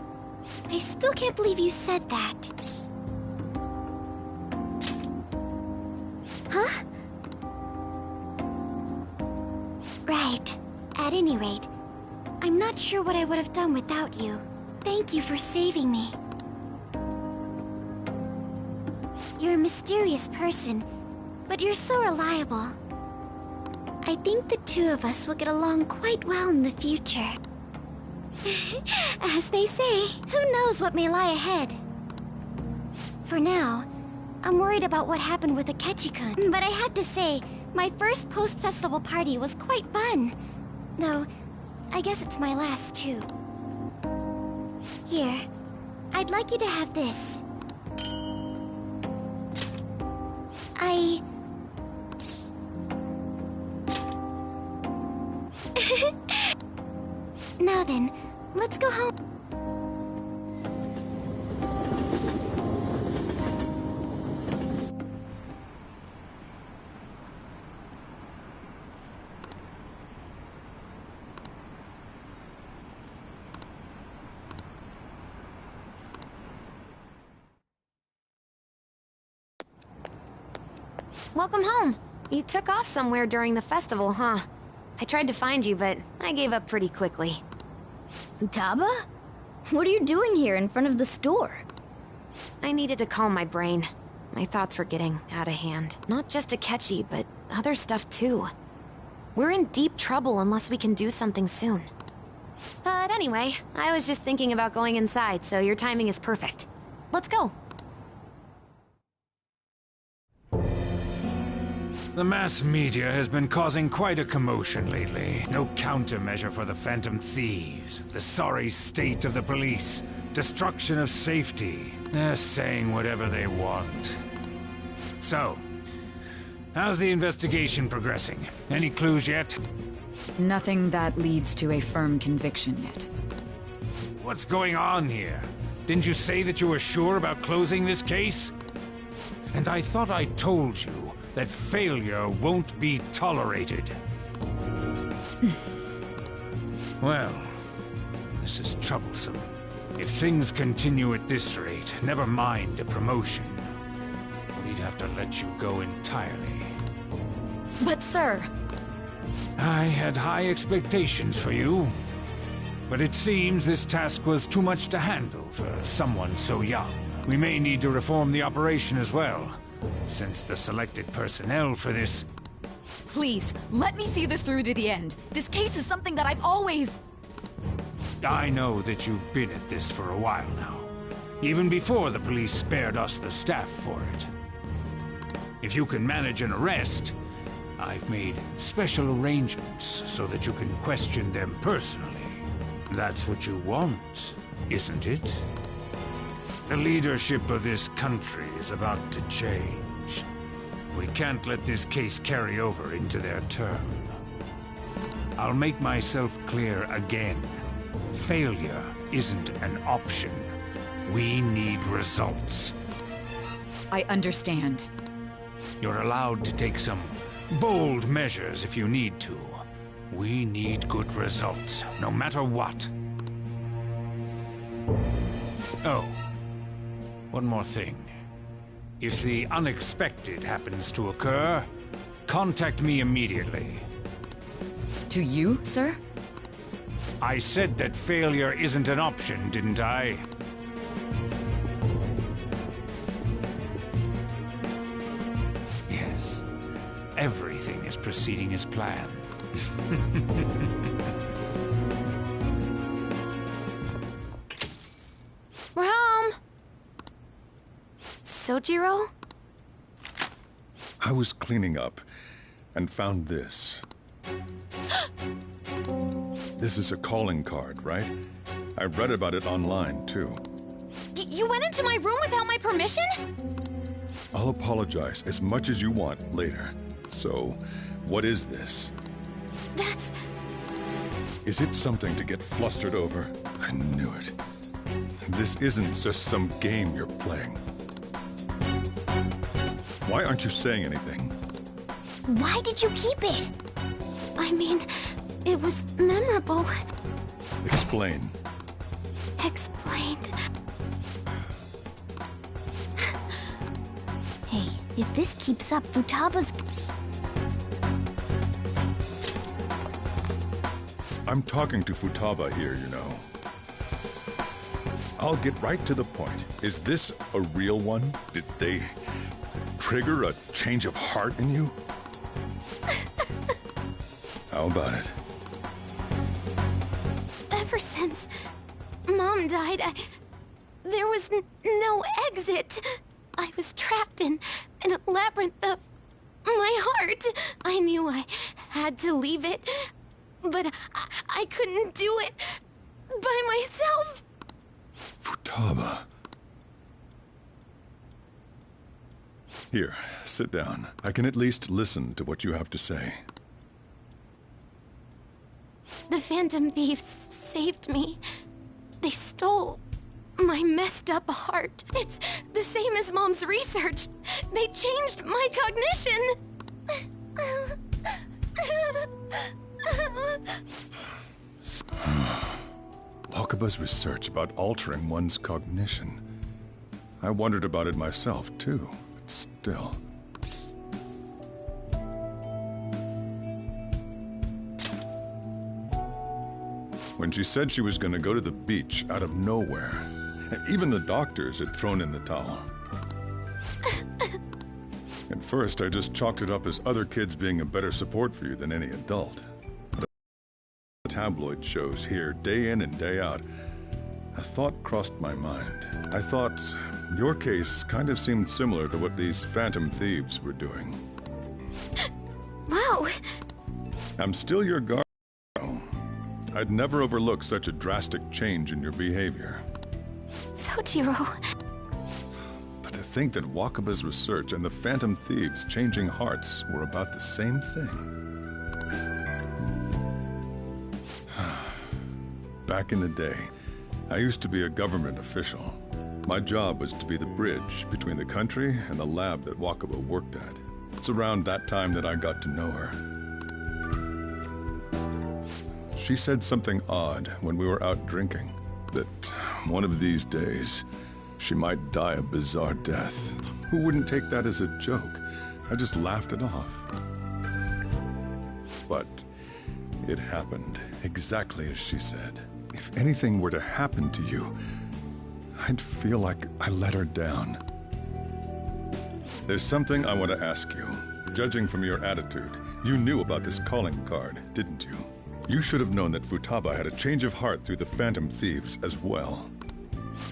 I still can't believe you said that. Huh? Right. At any rate, I'm not sure what I would have done without you. Thank you for saving me. You're a mysterious person, but you're so reliable. I think the two of us will get along quite well in the future. As they say, who knows what may lie ahead? For now, I'm worried about what happened with Akechi-kun. But I have to say, my first post-festival party was quite fun. Though, I guess it's my last too. Here, I'd like you to have this. Now then, let's go home. Welcome home. You took off somewhere during the festival, huh? I tried to find you, but I gave up pretty quickly. Taba? What are you doing here in front of the store? I needed to calm my brain. My thoughts were getting out of hand. Not just Akechi, but other stuff too. We're in deep trouble unless we can do something soon. But anyway, I was just thinking about going inside, so your timing is perfect. Let's go. The mass media has been causing quite a commotion lately. No countermeasure for the Phantom Thieves, the sorry state of the police, destruction of safety. They're saying whatever they want. So, how's the investigation progressing? Any clues yet? Nothing that leads to a firm conviction yet. What's going on here? Didn't you say that you were sure about closing this case? And I thought I told you that failure won't be tolerated. Well, this is troublesome. If things continue at this rate, never mind a promotion. We'd have to let you go entirely. But sir... I had high expectations for you. But it seems this task was too much to handle for someone so young. We may need to reform the operation as well, since the selected personnel for this... Please, let me see this through to the end. This case is something that I've always... I know that you've been at this for a while now, even before the police spared us the staff for it. If you can manage an arrest, I've made special arrangements so that you can question them personally. That's what you want, isn't it? The leadership of this country is about to change. We can't let this case carry over into their term. I'll make myself clear again. Failure isn't an option. We need results. I understand. You're allowed to take some bold measures if you need to. We need good results, no matter what. Oh, one more thing. If the unexpected happens to occur, contact me immediately. To you, sir? I said that failure isn't an option, didn't I? Yes. Everything is proceeding as planned. We're home! Sojiro? I was cleaning up and found this. This is a calling card, right? I read about it online, too. You went into my room without my permission? I'll apologize as much as you want later. So, what is this? That's... Is it something to get flustered over? I knew it. This isn't just some game you're playing. Why aren't you saying anything? Why did you keep it? I mean, it was memorable. Explain. Explain. Hey, if this keeps up, Futaba's... I'm talking to Futaba here, you know. I'll get right to the point. Is this a real one? Did they trigger a change of heart in you? How about it? Ever since Mom died, there was no exit. I was trapped in a labyrinth of my heart. I knew I had to leave it, but I couldn't do it by myself. Futaba. Here, sit down. I can at least listen to what you have to say. The Phantom Thieves saved me. They stole my messed up heart. It's the same as Mom's research. They changed my cognition. Wakaba's research about altering one's cognition. I wondered about it myself, too, but still. When she said she was going to go to the beach out of nowhere, even the doctors had thrown in the towel. At first, I just chalked it up as other kids being a better support for you than any adult. But tabloid shows here, day in and day out, a thought crossed my mind. I thought your case kind of seemed similar to what these Phantom Thieves were doing. I'm still your guard. I'd never overlook such a drastic change in your behavior. Sojiro. But to think that Wakaba's research and the Phantom Thieves' changing hearts were about the same thing. Back in the day, I used to be a government official. My job was to be the bridge between the country and the lab that Wakaba worked at. It's around that time that I got to know her. She said something odd when we were out drinking, that one of these days, she might die a bizarre death. Who wouldn't take that as a joke? I just laughed it off. But it happened exactly as she said. If anything were to happen to you, I'd feel like I let her down. There's something I want to ask you. Judging from your attitude, you knew about this calling card, didn't you? You should have known that Futaba had a change of heart through the Phantom Thieves as well.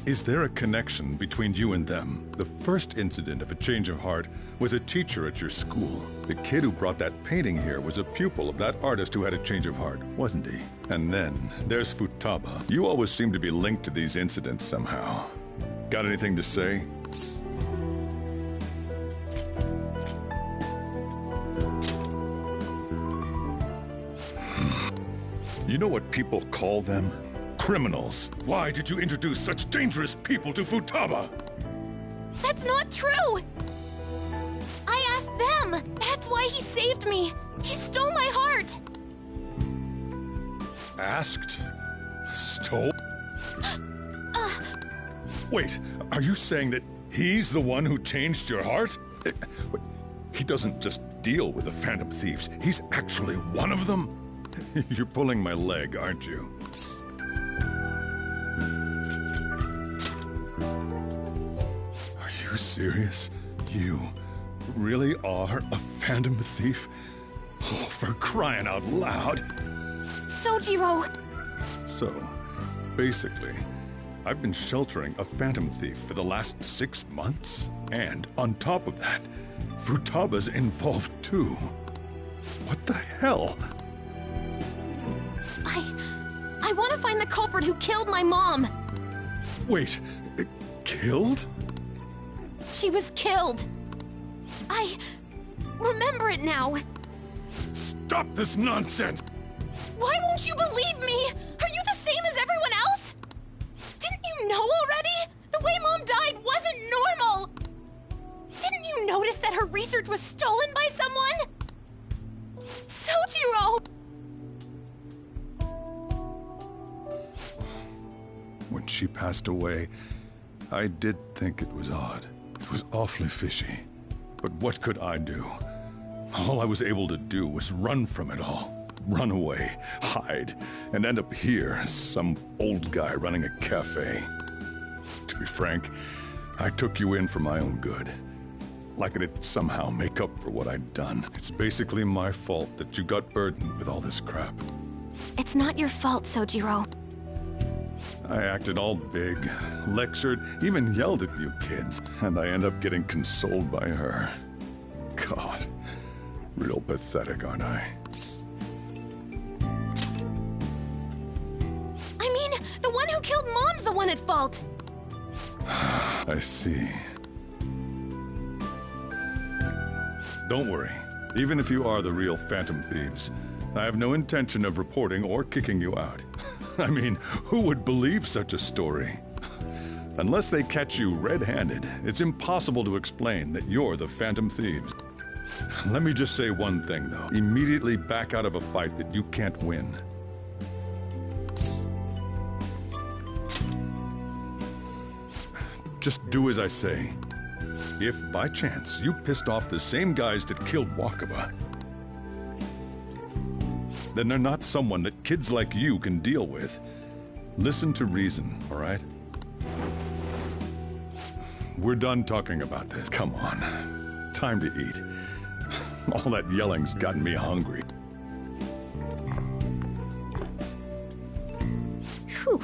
Is there a connection between you and them? The first incident of a change of heart was a teacher at your school. The kid who brought that painting here was a pupil of that artist who had a change of heart, wasn't he? And then there's Futaba. You always seem to be linked to these incidents somehow. Got anything to say? You know what people call them? Criminals. Why did you introduce such dangerous people to Futaba? That's not true! I asked them! That's why he saved me! He stole my heart! Asked? Stole? Wait, are you saying that he's the one who changed your heart? He doesn't just deal with the Phantom Thieves. He's actually one of them? You're pulling my leg, aren't you? Are you serious? You really are a Phantom Thief? Oh, for crying out loud! Sojiro! So, basically, I've been sheltering a Phantom Thief for the last 6 months. And on top of that, Futaba's involved too. What the hell? I want to find the culprit who killed my mom! Wait, killed? She was killed! I remember it now! Stop this nonsense! Why won't you believe me? Are you the same as everyone else? Didn't you know already? The way Mom died wasn't normal! Didn't you notice that her research was stolen by someone? Sojiro! When she passed away, I did think it was odd. It was awfully fishy. But what could I do? All I was able to do was run from it all. Run away, hide, and end up here as some old guy running a cafe. To be frank, I took you in for my own good. Like it'd somehow make up for what I'd done. It's basically my fault that you got burdened with all this crap. It's not your fault, Sojiro. I acted all big, lectured, even yelled at you kids, and I end up getting consoled by her. God, real pathetic, aren't I? I mean, the one who killed Mom's the one at fault! I see. Don't worry. Even if you are the real Phantom Thieves, I have no intention of reporting or kicking you out. I mean, who would believe such a story? Unless they catch you red-handed, it's impossible to explain that you're the Phantom Thieves. Let me just say one thing, though. Immediately back out of a fight that you can't win. Just do as I say. If, by chance, you pissed off the same guys that killed Wakaba, then they're not someone that kids like you can deal with. Listen to reason, all right? We're done talking about this. Come on. Time to eat. All that yelling's gotten me hungry. Whew.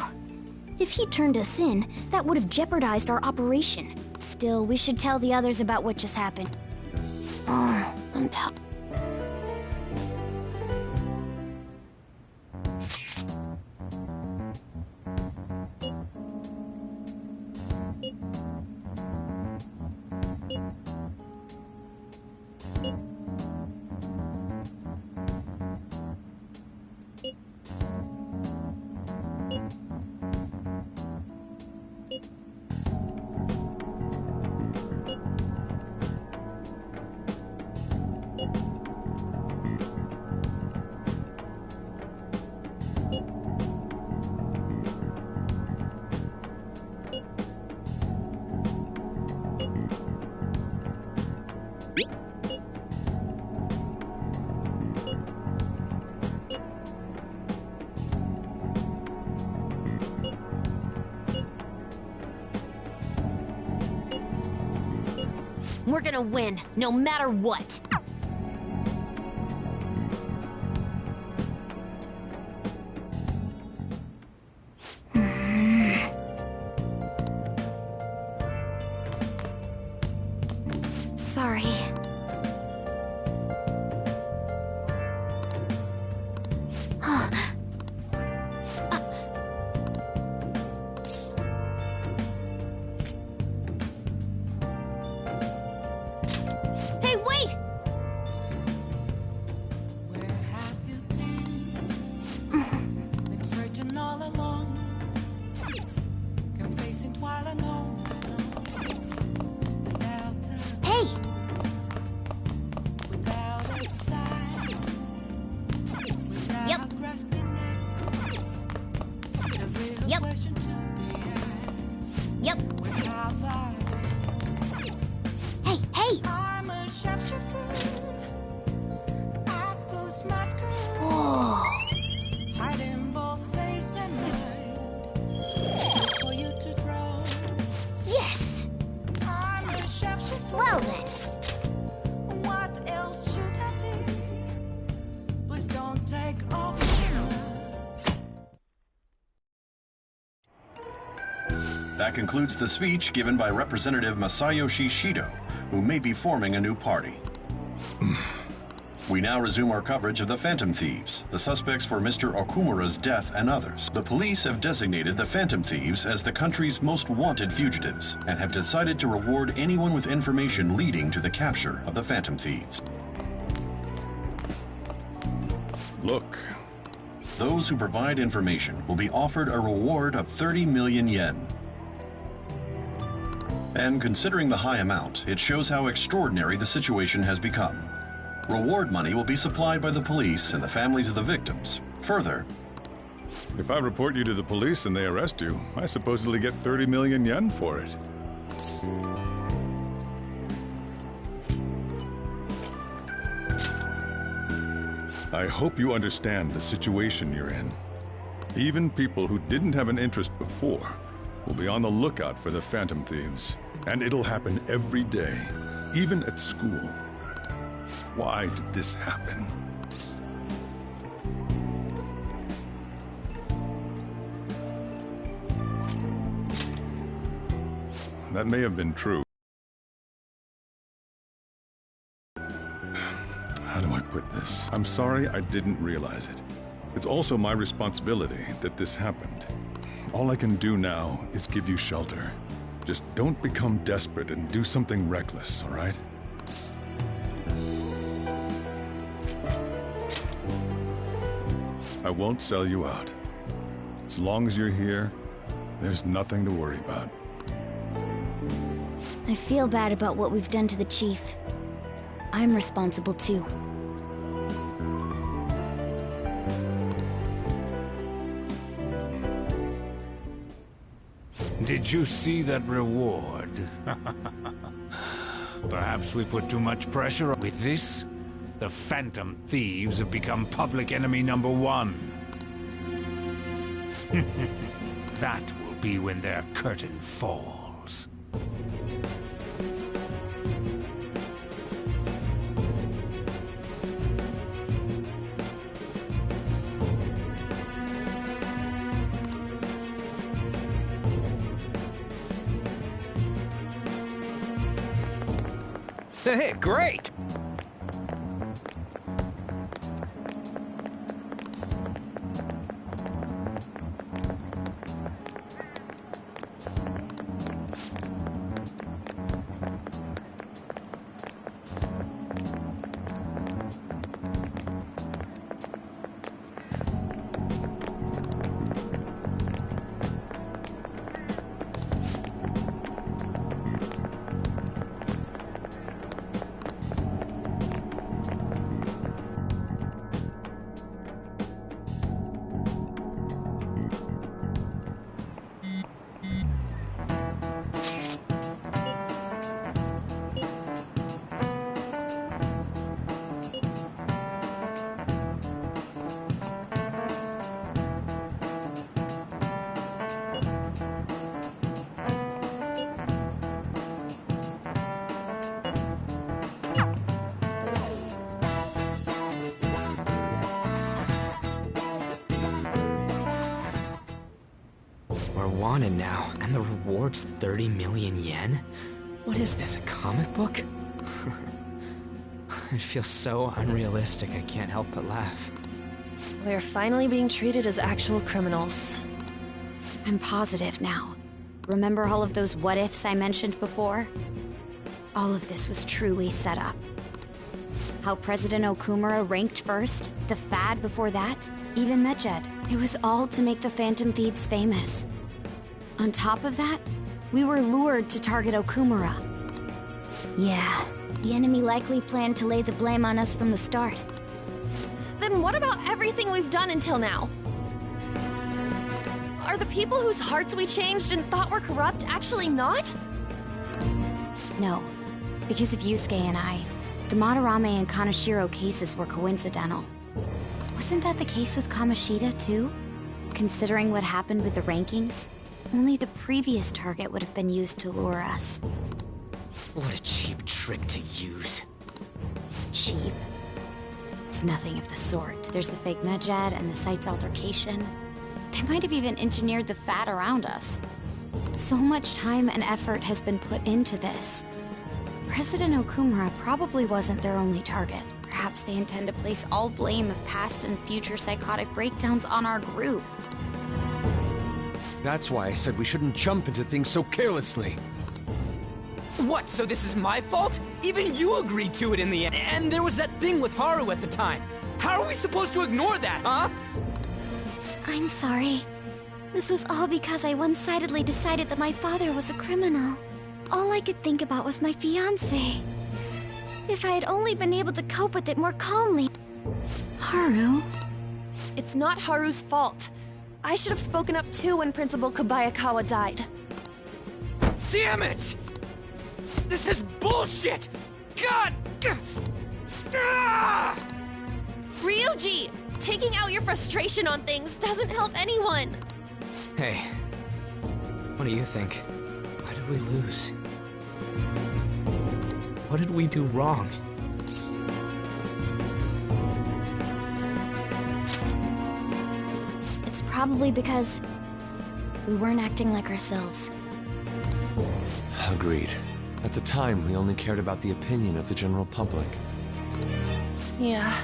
If he turned us in, that would have jeopardized our operation. Still, we should tell the others about what just happened. Oh, I'm tired. We're gonna win, no matter what. Sorry. Hey, wait! Where have you been searching all along, confessing while I know, without the Hey! without a sign, without grasping it. The real question to be asked. Where have I been? Hey, hey! I'm a sharpshooter at those masquerades. Whoa. Hiding both face and mind for you to draw. Yes! I'm a sharpshooter. Well then. What else should I be? Please don't take off my mask. That concludes the speech given by Representative Masayoshi Shido, who may be forming a new party. We now resume our coverage of the Phantom Thieves, the suspects for Mr. Okumura's death and others. The police have designated the Phantom Thieves as the country's most wanted fugitives and have decided to reward anyone with information leading to the capture of the Phantom Thieves. Look. Those who provide information will be offered a reward of 30 million yen. And considering the high amount, it shows how extraordinary the situation has become. Reward money will be supplied by the police and the families of the victims. Further, If I report you to the police and they arrest you, I supposedly get 30 million yen for it. I hope you understand the situation you're in. Even people who didn't have an interest before will be on the lookout for the Phantom Thieves. And it'll happen every day, even at school. Why did this happen? That may have been true. How do I put this? I'm sorry I didn't realize it. It's also my responsibility that this happened. All I can do now is give you shelter. Just don't become desperate and do something reckless, all right? I won't sell you out. As long as you're here, there's nothing to worry about. I feel bad about what we've done to the chief. I'm responsible too. Did you see that reward? Perhaps we put too much pressure on. With this, the Phantom Thieves have become public enemy number 1. That will be when their curtain falls. Hey, great! wanted now, and the reward's 30 million yen? What is this, a comic book? It feels so unrealistic I can't help but laugh. We're finally being treated as actual criminals. I'm positive now. Remember all of those what-ifs I mentioned before? All of this was truly set up. How President Okumura ranked first, the Fad before that, even Medjed. It was all to make the Phantom Thieves famous. On top of that, we were lured to target Okumura. Yeah, the enemy likely planned to lay the blame on us from the start. Then what about everything we've done until now? Are the people whose hearts we changed and thought were corrupt actually not? No, because of Yusuke and I, the Madarame and Kaneshiro cases were coincidental. Wasn't that the case with Kamoshida, too? Considering what happened with the rankings, only the previous target would have been used to lure us. What a cheap trick to use. Cheap? It's nothing of the sort. There's the fake Medjed and the site's altercation. They might have even engineered the Fat around us. So much time and effort has been put into this. President Okumura probably wasn't their only target. Perhaps they intend to place all blame of past and future psychotic breakdowns on our group. That's why I said we shouldn't jump into things so carelessly. What, so this is my fault? Even you agreed to it in the end. And there was that thing with Haru at the time. How are we supposed to ignore that, huh? I'm sorry. This was all because I one-sidedly decided that my father was a criminal. All I could think about was my fiancé. If I had only been able to cope with it more calmly. Haru? It's not Haru's fault. I should have spoken up too when Principal Kobayakawa died. Damn it! This is bullshit! God! Ah! Ryuji! Taking out your frustration on things doesn't help anyone! Hey, what do you think? Why did we lose? What did we do wrong? It's probably because we weren't acting like ourselves. Agreed. At the time, we only cared about the opinion of the general public. Yeah,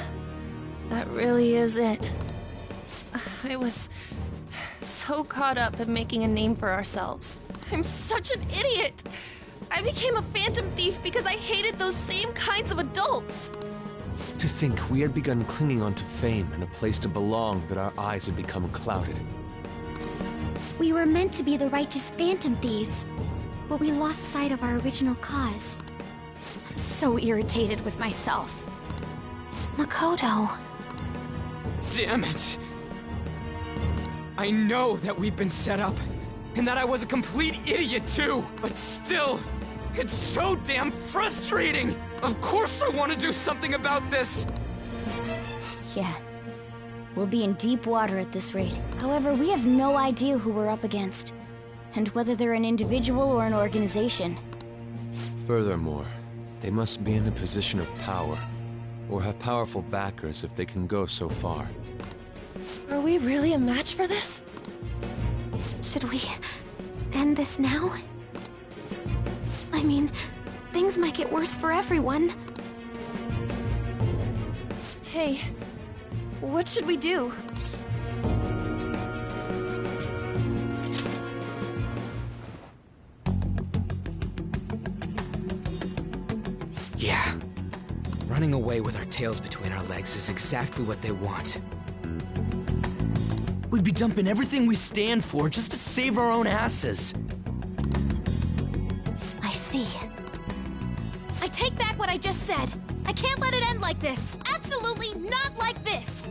that really is it. I was so caught up in making a name for ourselves. I'm such an idiot! I became a phantom thief because I hated those same kinds of adults! To think we had begun clinging onto fame and a place to belong, that our eyes had become clouded. We were meant to be the righteous phantom thieves, but we lost sight of our original cause. I'm so irritated with myself. Makoto. Damn it! I know that we've been set up, and that I was a complete idiot too, but still, it's so damn frustrating! Of course I want to do something about this! Yeah. We'll be in deep water at this rate. However, we have no idea who we're up against, and whether they're an individual or an organization. Furthermore, they must be in a position of power, or have powerful backers if they can go so far. Are we really a match for this? Should we end this now? I mean, things might get worse for everyone. Hey, what should we do? Yeah. Running away with our tails between our legs is exactly what they want. We'd be dumping everything we stand for just to save our own asses. I see. I take back what I just said. I can't let it end like this. Absolutely not like this.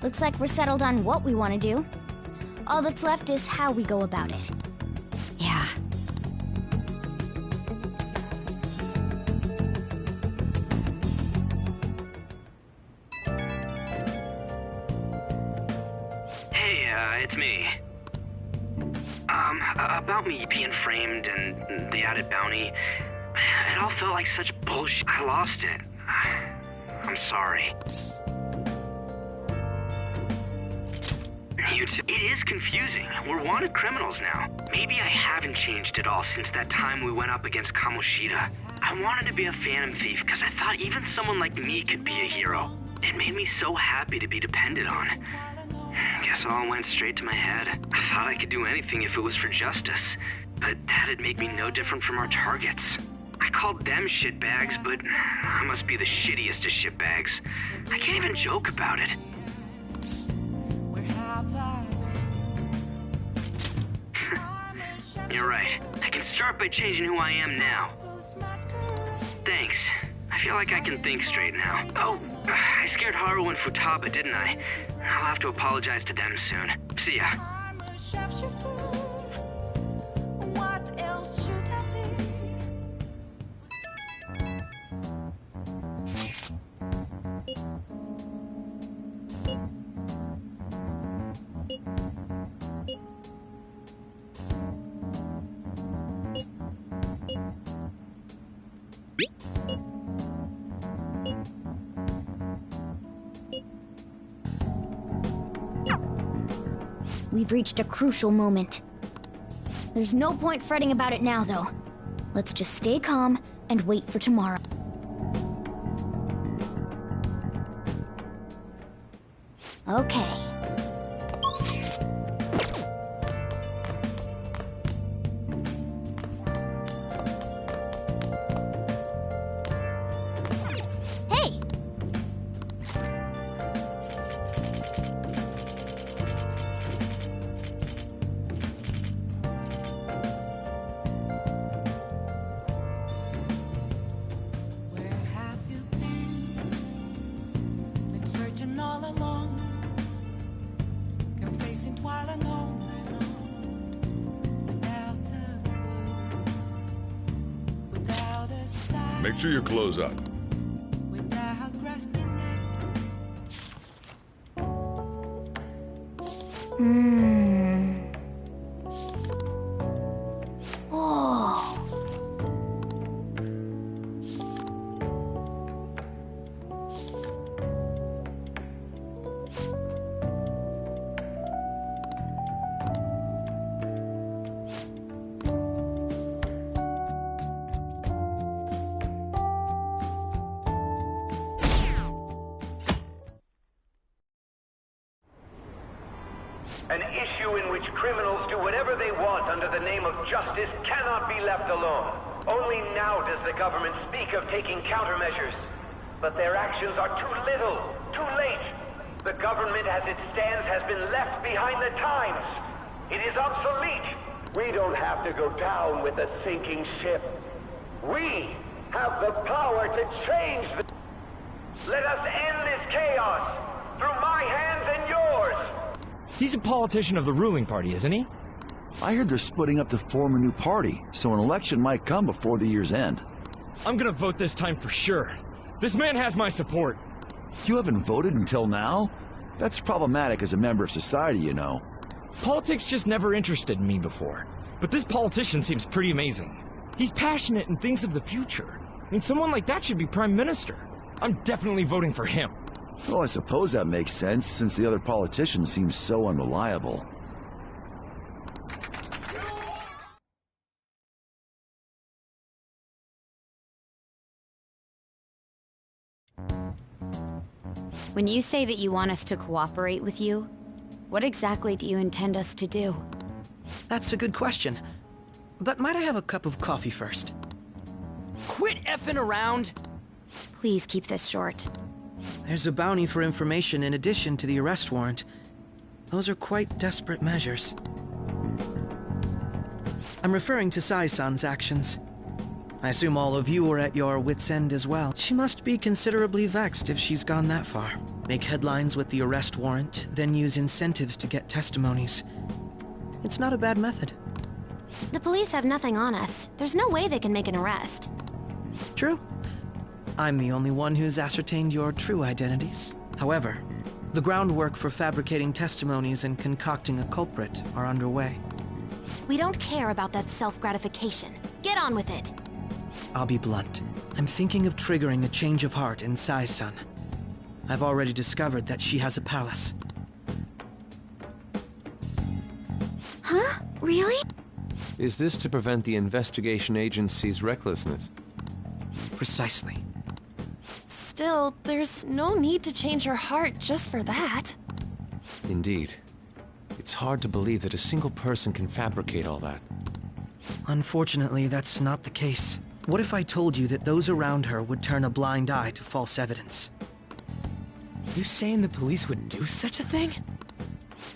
Looks like we're settled on what we want to do. All that's left is how we go about it. Yeah. Hey, it's me. About me being framed and the added bounty, it all felt like such bullshit. I lost it. I'm sorry. It is confusing. We're wanted criminals now. Maybe I haven't changed at all since that time we went up against Kamoshida. I wanted to be a phantom thief because I thought even someone like me could be a hero. It made me so happy to be depended on. Guess it all went straight to my head. I thought I could do anything if it was for justice, but that'd make me no different from our targets. I called them shitbags, but I must be the shittiest of shitbags. I can't even joke about it. You're right. I can start by changing who I am now. Thanks. I feel like I can think straight now. Oh, I scared Haru and Futaba, didn't I? I'll have to apologize to them soon. See ya. What else should I be? We've reached a crucial moment. There's no point fretting about it now, though. Let's just stay calm and wait for tomorrow. Okay. Hey! Where have you been? Been searching all along, confessing while alone without a clue, without a sign, Make sure your clothes up. without grasping it. Oh. An issue in which criminals do whatever they want under the name of justice cannot be left alone. Only now does the government speak of taking countermeasures. But their actions are too little, too late. The government as it stands has been left behind the times. It is obsolete. We don't have to go down with a sinking ship. We have the power to change the... Let us end this chaos through my hands and yours. He's a politician of the ruling party, isn't he? I heard they're splitting up to form a new party, so an election might come before the year's end. I'm gonna vote this time for sure. This man has my support. You haven't voted until now? That's problematic as a member of society, you know. Politics just never interested me before. But this politician seems pretty amazing. He's passionate and thinks of the future. I mean, someone like that should be prime minister. I'm definitely voting for him. Well, I suppose that makes sense, since the other politicians seem so unreliable. When you say that you want us to cooperate with you, what exactly do you intend us to do? That's a good question. But might I have a cup of coffee first? Quit effing around! Please keep this short. There's a bounty for information in addition to the arrest warrant. Those are quite desperate measures. I'm referring to Sai-san's actions. I assume all of you are at your wits' end as well. She must be considerably vexed if she's gone that far. Make headlines with the arrest warrant, then use incentives to get testimonies. It's not a bad method. The police have nothing on us. There's no way they can make an arrest. True. I'm the only one who's ascertained your true identities. However, the groundwork for fabricating testimonies and concocting a culprit are underway. We don't care about that self-gratification. Get on with it. I'll be blunt. I'm thinking of triggering a change of heart in Sai-san. I've already discovered that she has a palace. Really? Is this to prevent the investigation agency's recklessness? Precisely. Still, there's no need to change her heart just for that. Indeed. It's hard to believe that a single person can fabricate all that. Unfortunately, that's not the case. What if I told you that those around her would turn a blind eye to false evidence? You saying the police would do such a thing?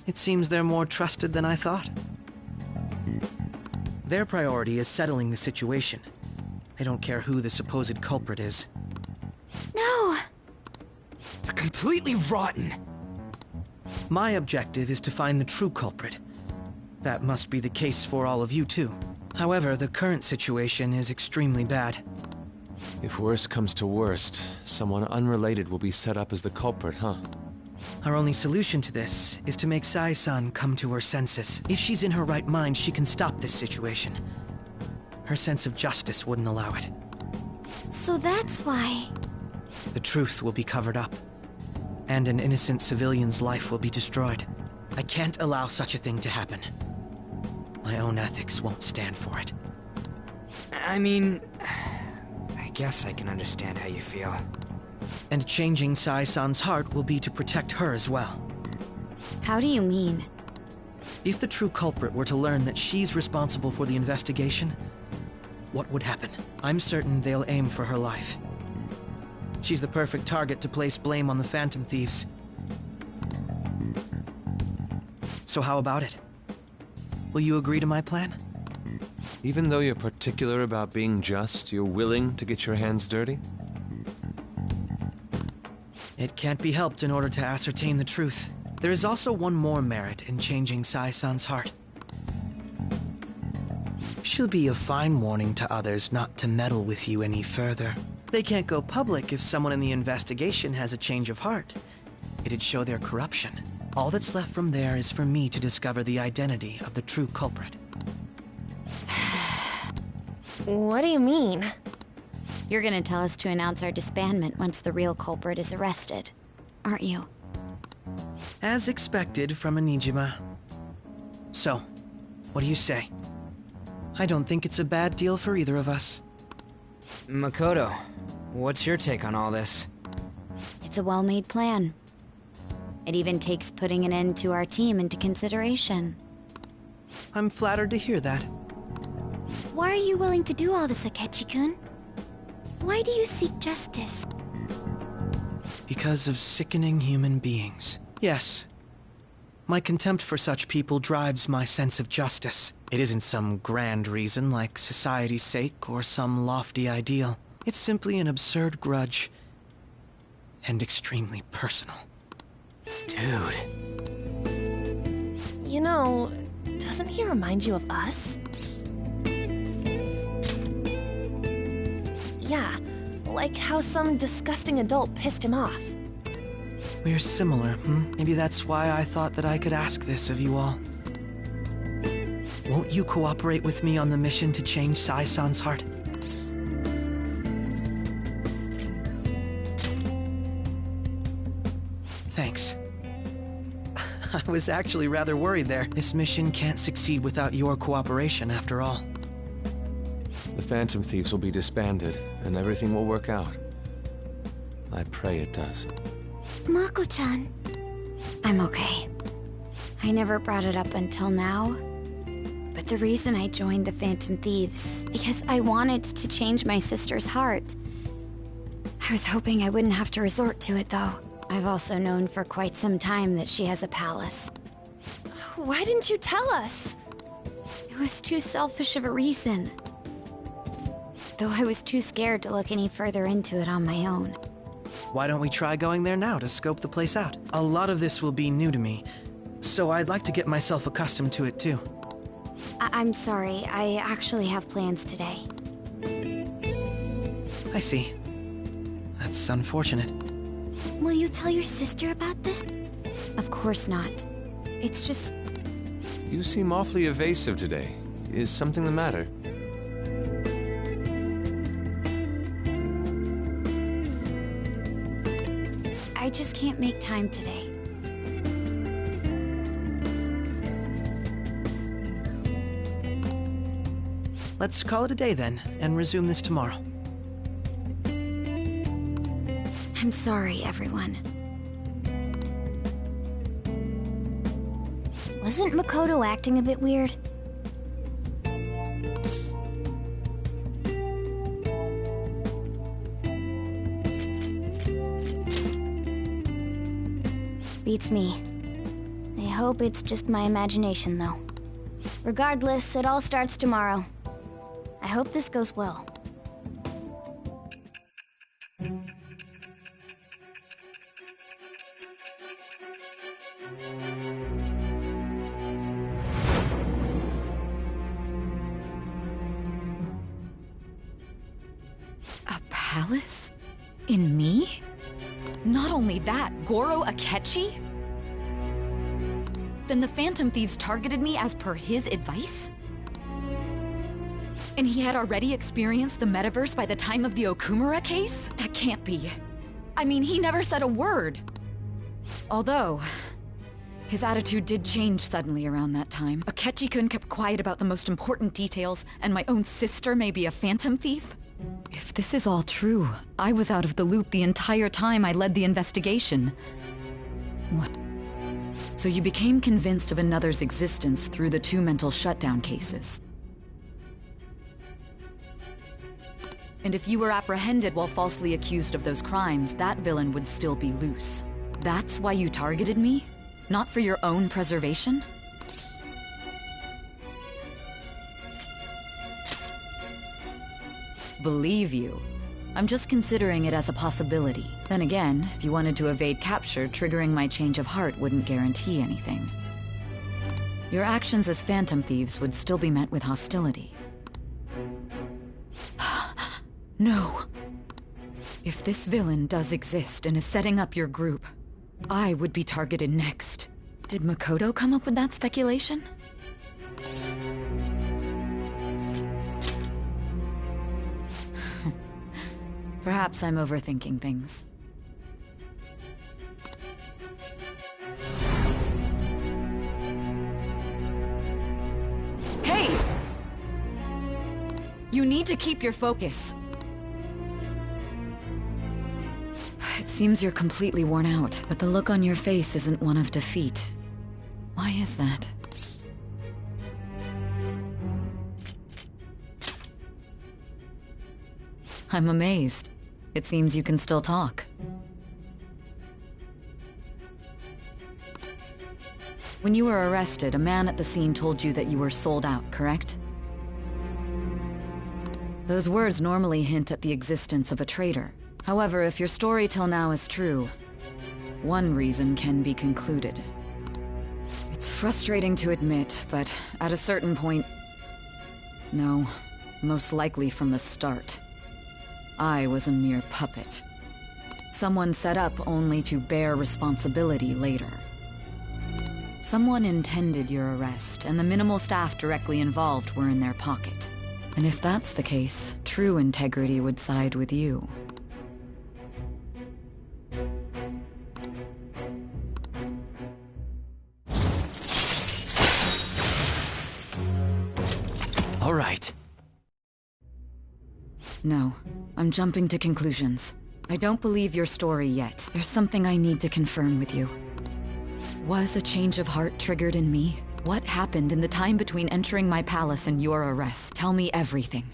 It seems they're more trusted than I thought. Their priority is settling the situation. They don't care who the supposed culprit is. No! They're completely rotten! My objective is to find the true culprit. That must be the case for all of you too. However, the current situation is extremely bad. If worst comes to worst, someone unrelated will be set up as the culprit, huh? Our only solution to this is to make Sai-san come to her senses. If she's in her right mind, she can stop this situation. Her sense of justice wouldn't allow it. So that's why... The truth will be covered up, and an innocent civilian's life will be destroyed. I can't allow such a thing to happen. My own ethics won't stand for it. I mean, I guess I can understand how you feel. And changing Sai-san's heart will be to protect her as well. How do you mean? If the true culprit were to learn that she's responsible for the investigation, what would happen? I'm certain they'll aim for her life. She's the perfect target to place blame on the Phantom Thieves. So how about it? Will you agree to my plan? Even though you're particular about being just, you're willing to get your hands dirty? It can't be helped in order to ascertain the truth. There is also one more merit in changing Sai-san's heart. She'll be a fine warning to others not to meddle with you any further. They can't go public if someone in the investigation has a change of heart. It'd show their corruption. All that's left from there is for me to discover the identity of the true culprit. What do you mean? You're gonna tell us to announce our disbandment once the real culprit is arrested, aren't you? As expected from a Nijima. So, what do you say? I don't think it's a bad deal for either of us. Makoto, what's your take on all this? It's a well-made plan. It even takes putting an end to our team into consideration. I'm flattered to hear that. Why are you willing to do all this, Akechi-kun? Why do you seek justice? Because of sickening human beings. Yes. My contempt for such people drives my sense of justice. It isn't some grand reason like society's sake or some lofty ideal. It's simply an absurd grudge. And extremely personal. Dude. You know, doesn't he remind you of us? Yeah, like how some disgusting adult pissed him off. We're similar, Maybe that's why I thought that I could ask this of you all. Won't you cooperate with me on the mission to change Sai-san's heart? Thanks. I was actually rather worried there. This mission can't succeed without your cooperation, after all. The Phantom Thieves will be disbanded, and everything will work out. I pray it does. Mako-chan. I'm okay. I never brought it up until now. But the reason I joined the Phantom Thieves, because I wanted to change my sister's heart. I was hoping I wouldn't have to resort to it, though. I've also known for quite some time that she has a palace. Why didn't you tell us? It was too selfish of a reason. Though I was too scared to look any further into it on my own. Why don't we try going there now to scope the place out? A lot of this will be new to me, so I'd like to get myself accustomed to it too. I'm sorry, I actually have plans today. I see. That's unfortunate. Will you tell your sister about this? Of course not. It's just... You seem awfully evasive today. Is something the matter? I just can't make time today. Let's call it a day then, and resume this tomorrow. I'm sorry, everyone. Wasn't Makoto acting a bit weird? Beats me. I hope it's just my imagination, though. Regardless, it all starts tomorrow. I hope this goes well. A palace? In me? Not only that, Goro Akechi? Then the Phantom Thieves targeted me as per his advice? And he had already experienced the metaverse by the time of the Okumura case? That can't be. I mean, he never said a word. Although, his attitude did change suddenly around that time. Akechi-kun kept quiet about the most important details, and my own sister may be a Phantom Thief? If this is all true, I was out of the loop the entire time I led the investigation. What? So you became convinced of another's existence through the 2 mental shutdown cases. And if you were apprehended while falsely accused of those crimes, that villain would still be loose. That's why you targeted me? Not for your own preservation? Believe you. I'm just considering it as a possibility. Then again, if you wanted to evade capture, triggering my change of heart wouldn't guarantee anything. Your actions as Phantom Thieves would still be met with hostility. No. If this villain does exist and is setting up your group, I would be targeted next. Did Makoto come up with that speculation? Perhaps I'm overthinking things. Hey! You need to keep your focus. It seems you're completely worn out, but the look on your face isn't one of defeat. Why is that? I'm amazed. It seems you can still talk. When you were arrested, a man at the scene told you that you were sold out, correct? Those words normally hint at the existence of a traitor. However, if your story till now is true, one reason can be concluded. It's frustrating to admit, but at a certain point... No, most likely from the start. I was a mere puppet. Someone set up only to bear responsibility later. Someone intended your arrest, and the minimal staff directly involved were in their pocket. And if that's the case, true integrity would side with you. All right. No, I'm jumping to conclusions. I don't believe your story yet. There's something I need to confirm with you. Was a change of heart triggered in me? What happened in the time between entering my palace and your arrest? Tell me everything.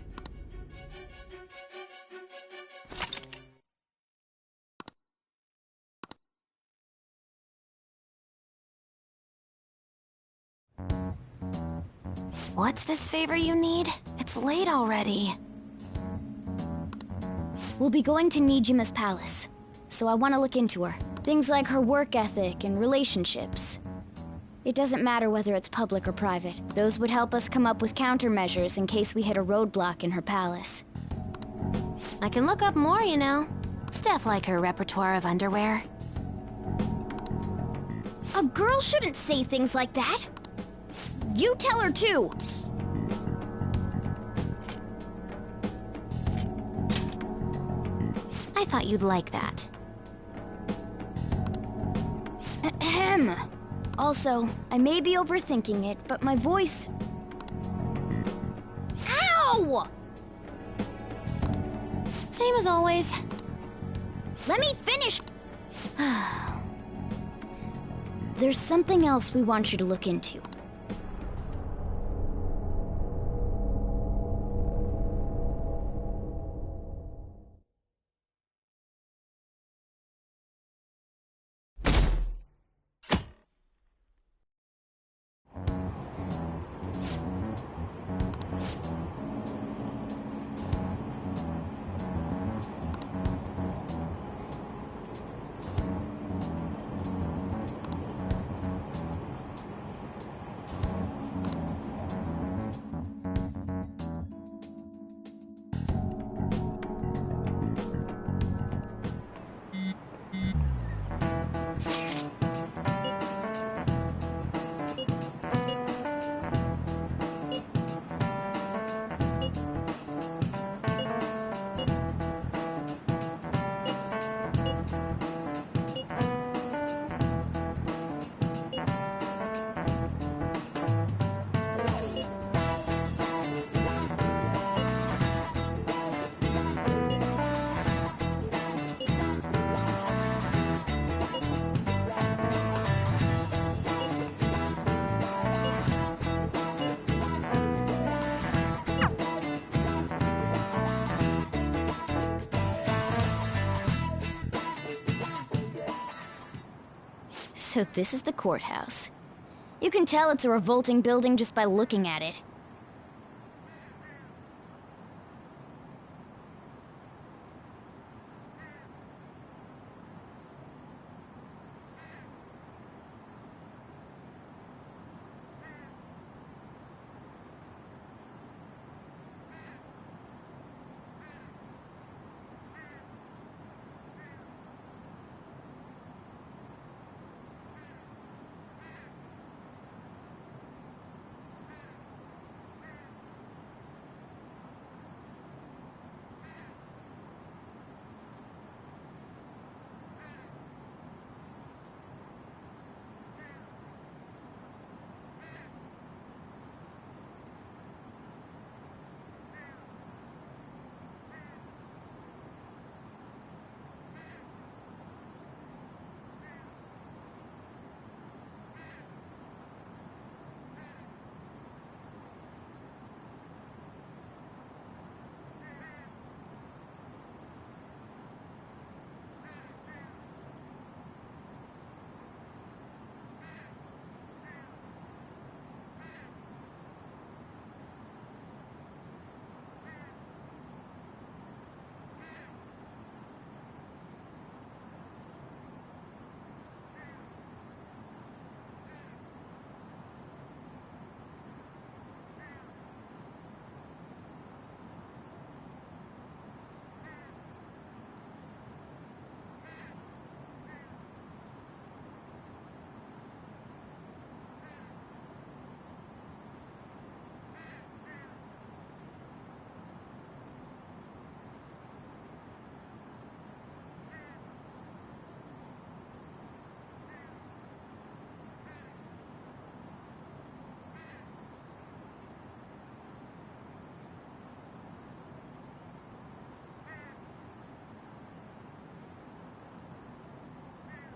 What's this favor you need? It's late already. We'll be going to Nijima's palace, so I want to look into her. Things like her work ethic and relationships. It doesn't matter whether it's public or private. Those would help us come up with countermeasures in case we hit a roadblock in her palace. I can look up more, you know. Stuff like her repertoire of underwear. A girl shouldn't say things like that. You tell her too. I thought you'd like that. Ahem. Also, I may be overthinking it, but my voice... Ow! Same as always. Let me finish! There's something else we want you to look into. So this is the courthouse. You can tell it's a revolting building just by looking at it.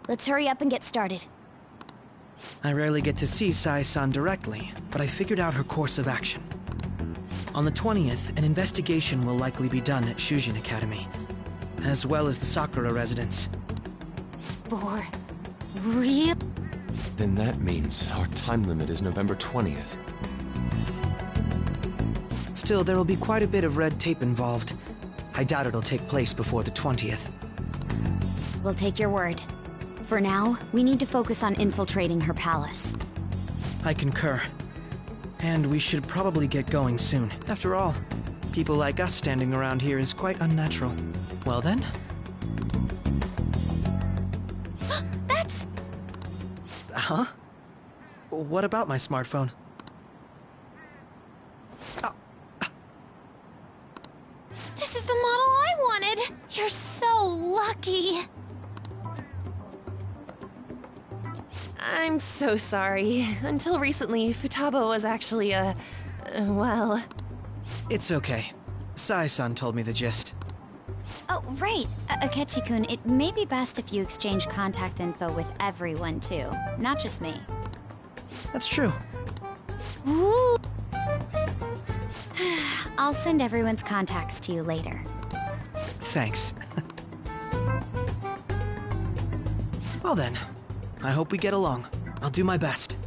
Let's hurry up and get started. I rarely get to see Sai-san directly, but I figured out her course of action. On the 20th, an investigation will likely be done at Shujin Academy, as well as the Sakura residence. For real? Then that means our time limit is November 20th. Still, there will be quite a bit of red tape involved. I doubt it'll take place before the 20th. We'll take your word. For now, we need to focus on infiltrating her palace. I concur. And we should probably get going soon. After all, people like us standing around here is quite unnatural. Well then? That's... Huh? What about my smartphone? This is the model I wanted! You're so lucky! I'm so sorry. Until recently, Futaba was actually well... It's okay. Sai-san told me the gist. Oh, right. Akechi-kun, it may be best if you exchange contact info with everyone, too. Not just me. That's true. Ooh. I'll send everyone's contacts to you later. Thanks. Well then, I hope we get along. I'll do my best.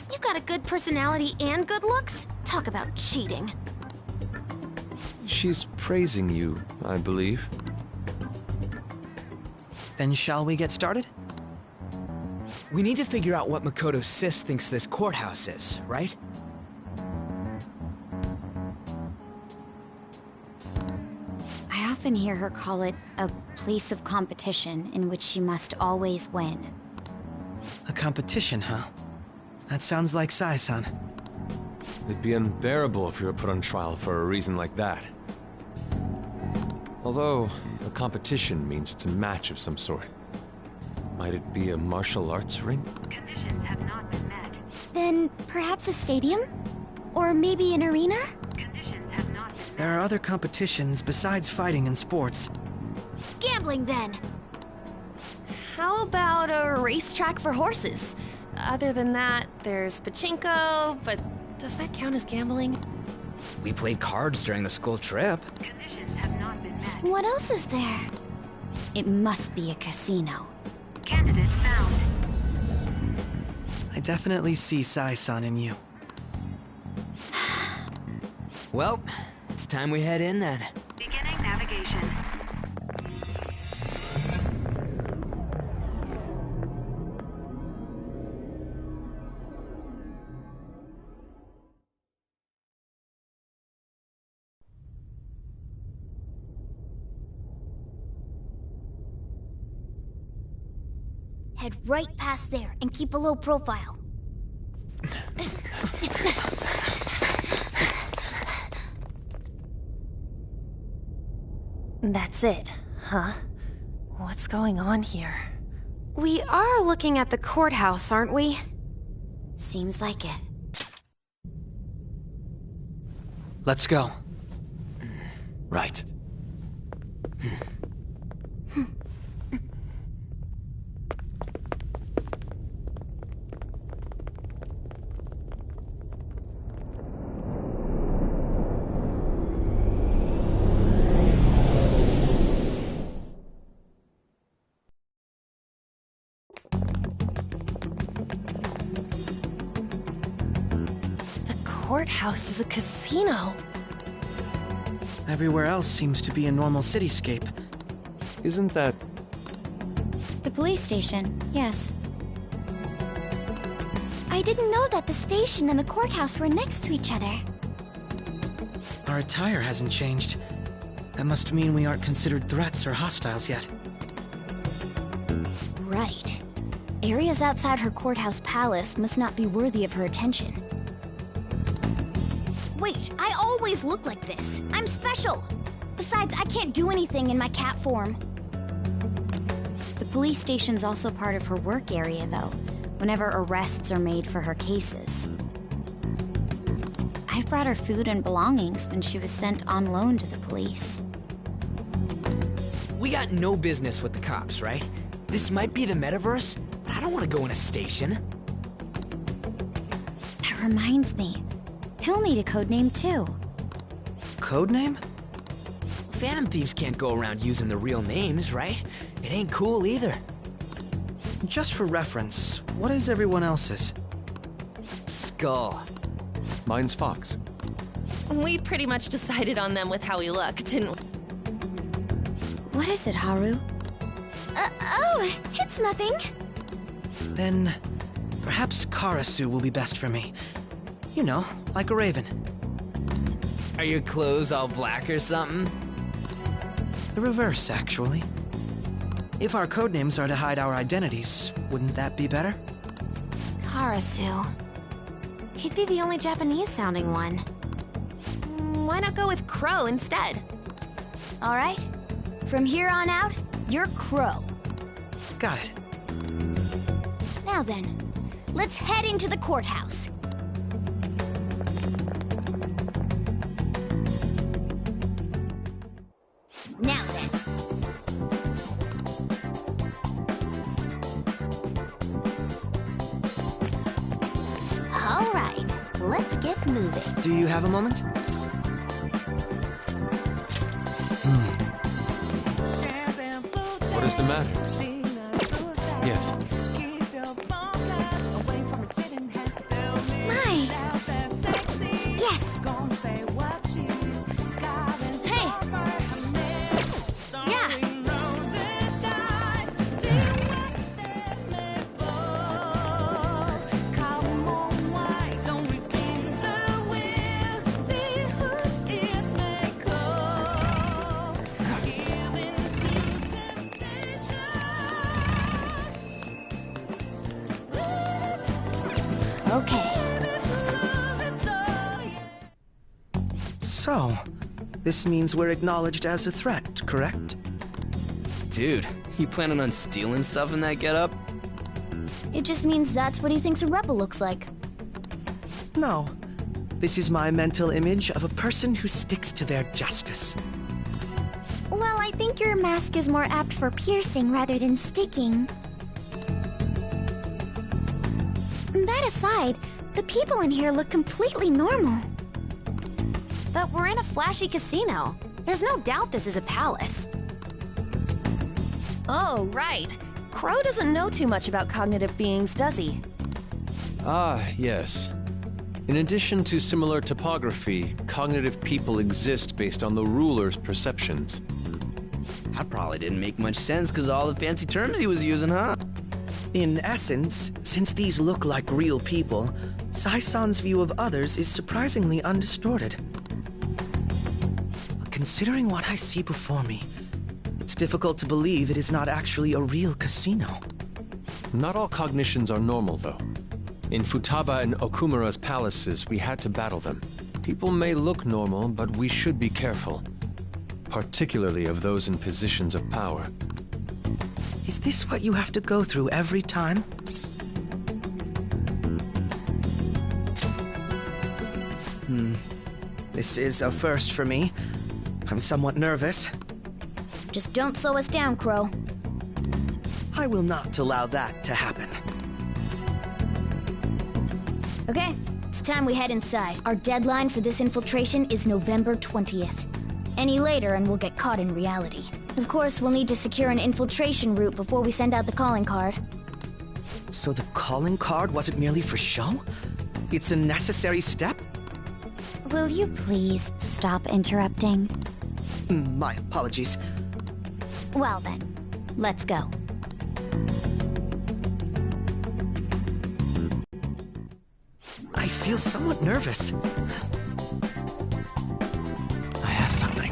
You've got a good personality and good looks? Talk about cheating. She's praising you, I believe. Then shall we get started? We need to figure out what Makoto's sis thinks this courthouse is, right? I often hear her call it a place of competition in which she must always win. A competition, huh? That sounds like Sai-san. It'd be unbearable if you were put on trial for a reason like that. Although, a competition means it's a match of some sort. Might it be a martial arts ring? Conditions have not been met. Then perhaps a stadium? Or maybe an arena? Conditions have not been met. There are other competitions besides fighting and sports. Gambling, then! How about a racetrack for horses? Other than that, there's pachinko, but does that count as gambling? We played cards during the school trip. Conditions have not been met. What else is there? It must be a casino. Candidate found. I definitely see Sai-san in you. Well, it's time we head in then. Beginning navigation. Head right past there and keep a low profile. That's it, huh? What's going on here? We are looking at the courthouse, aren't we? Seems like it. Let's go. Right. Courthouse is a casino. Everywhere else seems to be a normal cityscape. Isn't that... The police station, yes. I didn't know that the station and the courthouse were next to each other. Our attire hasn't changed. That must mean we aren't considered threats or hostiles yet. Right. Areas outside her courthouse palace must not be worthy of her attention. Wait, I always look like this. I'm special. Besides, I can't do anything in my cat form. The police station's also part of her work area, though, whenever arrests are made for her cases. I've brought her food and belongings when she was sent on loan to the police. We got no business with the cops, right? This might be the metaverse, but I don't want to go in a station. That reminds me. He'll need a codename, too. Codename? Phantom thieves can't go around using their real names, right? It ain't cool either. Just for reference, what is everyone else's? Skull. Mine's Fox. We pretty much decided on them with how we look, didn't we? What is it, Haru? Oh, it's nothing. Then, perhaps Karasu will be best for me. You know, like a raven. Are your clothes all black or something? The reverse, actually. If our codenames are to hide our identities, wouldn't that be better? Karasu. He'd be the only Japanese-sounding one. Why not go with Crow instead? All right. From here on out, you're Crow. Got it. Now then, let's head into the courthouse. moving. Do you have a moment? What is the matter? Yes. My. Yes. Hey! Yeah! Okay. So, this means we're acknowledged as a threat, correct? Dude, you planning on stealing stuff in that getup? It just means that's what he thinks a rebel looks like. No. This is my mental image of a person who sticks to their justice. Well, I think your mask is more apt for piercing rather than sticking. That aside, the people in here look completely normal. But we're in a flashy casino. There's no doubt this is a palace. Oh, right. Crow doesn't know too much about cognitive beings, does he? Ah, yes. In addition to similar topography, cognitive people exist based on the ruler's perceptions. That probably didn't make much sense because of all the fancy terms he was using, huh? In essence, since these look like real people, Sai-san's view of others is surprisingly undistorted. Considering what I see before me, it's difficult to believe it is not actually a real casino. Not all cognitions are normal, though. In Futaba and Okumura's palaces, we had to battle them. People may look normal, but we should be careful. Particularly of those in positions of power. Is this what you have to go through every time? This is a first for me. I'm somewhat nervous. Just don't slow us down, Crow. I will not allow that to happen. Okay, it's time we head inside. Our deadline for this infiltration is November 20th. Any later and we'll get caught in reality. Of course, we'll need to secure an infiltration route before we send out the calling card. So the calling card wasn't merely for show? It's a necessary step? Will you please stop interrupting? My apologies. Well then, let's go. I feel somewhat nervous. I have something.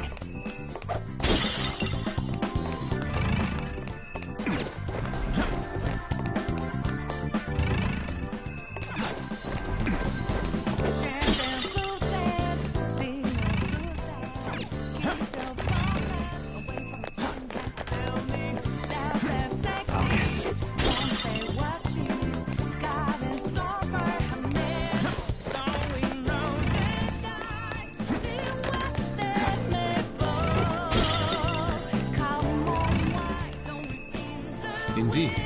Indeed.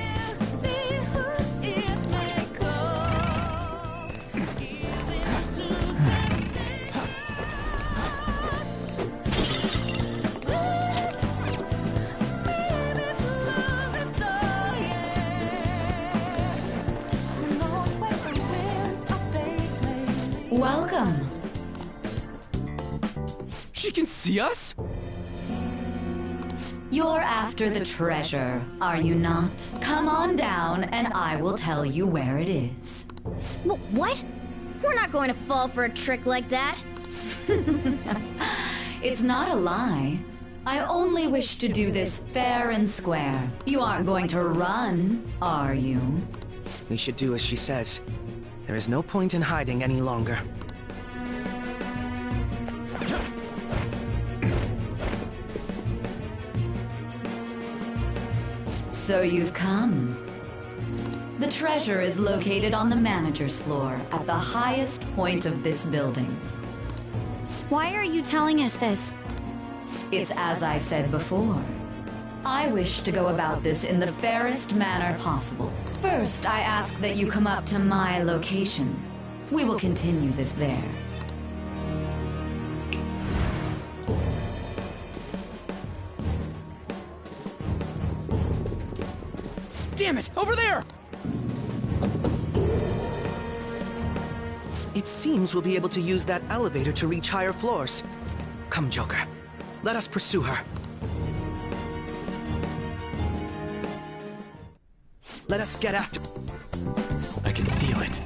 Welcome. She can see us? You're after the treasure, are you not? Come on down and I will tell you where it is. What? We're not going to fall for a trick like that. It's not a lie. I only wish to do this fair and square. You aren't going to run, are you? We should do as she says. There is no point in hiding any longer. So you've come. The treasure is located on the manager's floor, at the highest point of this building. Why are you telling us this? It's as I said before. I wish to go about this in the fairest manner possible. First, I ask that you come up to my location. We will continue this there. Damn it! Over there! It seems we'll be able to use that elevator to reach higher floors. Come, Joker. Let us pursue her. Let us get after... I can feel it.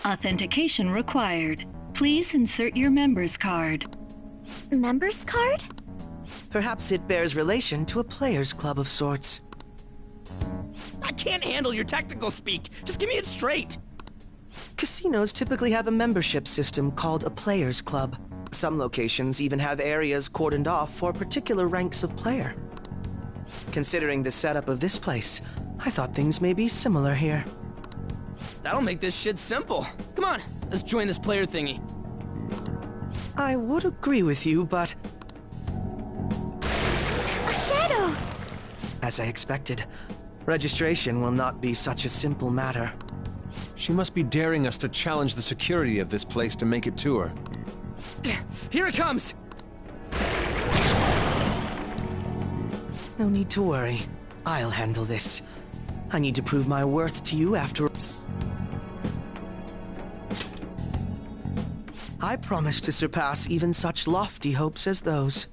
Authentication required. Please insert your member's card. Member's card? Perhaps it bears relation to a player's club of sorts. I can't handle your technical speak. Just give me it straight. Casinos typically have a membership system called a player's club. Some locations even have areas cordoned off for particular ranks of player. Considering the setup of this place, I thought things may be similar here. That'll make this shit simple. Come on, let's join this player thingy. I would agree with you, but... A shadow! As I expected, registration will not be such a simple matter. She must be daring us to challenge the security of this place to make it to her. Here it comes! No need to worry. I'll handle this. I need to prove my worth to you after... I promise to surpass even such lofty hopes as those.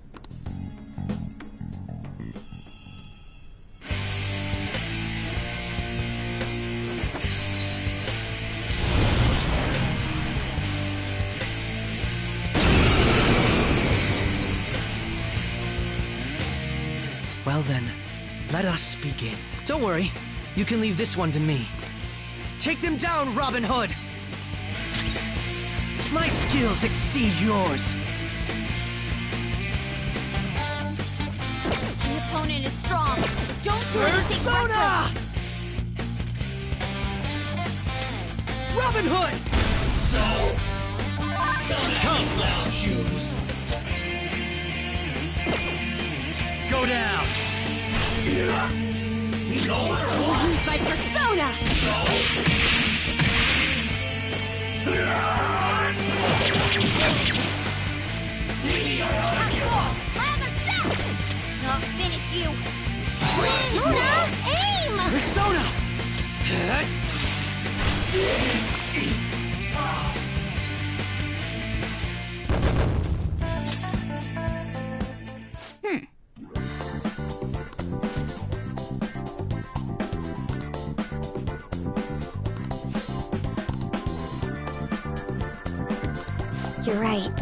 Well then, let us begin. Don't worry, you can leave this one to me. Take them down, Robin Hood! My skills exceed yours. The opponent is strong. Don't do anything Persona! Robin Hood! So, come, loud shoes. Go down. I'll use my persona! I'll finish you! Persona, aim! Persona! You're right.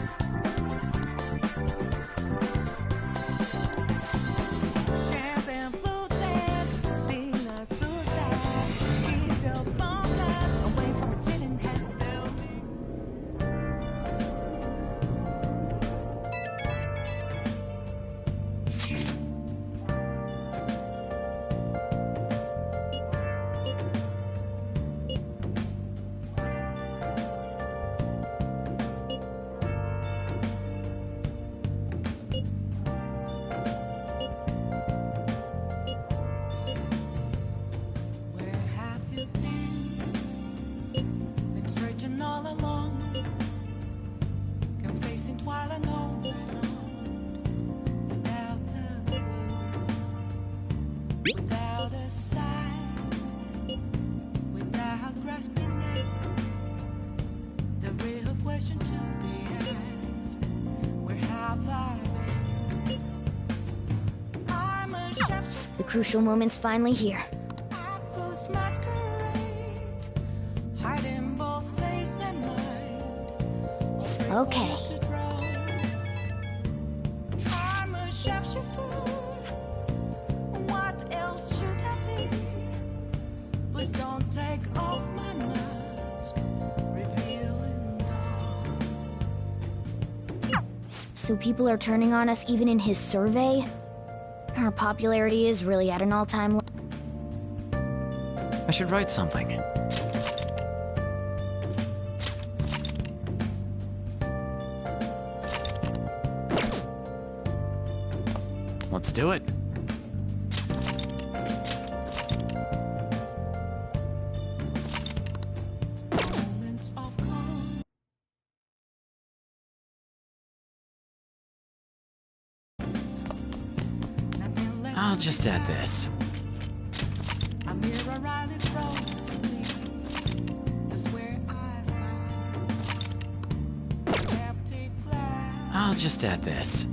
Without a sign, without grasping it, the real question to be asked, where have I been? I'm a The crucial moment's finally here. Apple's masquerade, hiding both face and mind. Okay. I'm a shapeshifter. What else should I be? Please don't take off my mask, revealing dark. So people are turning on us even in his survey? Our popularity is really at an all-time low. I should write something. Let's do it. I'll just add this. I'll just add this.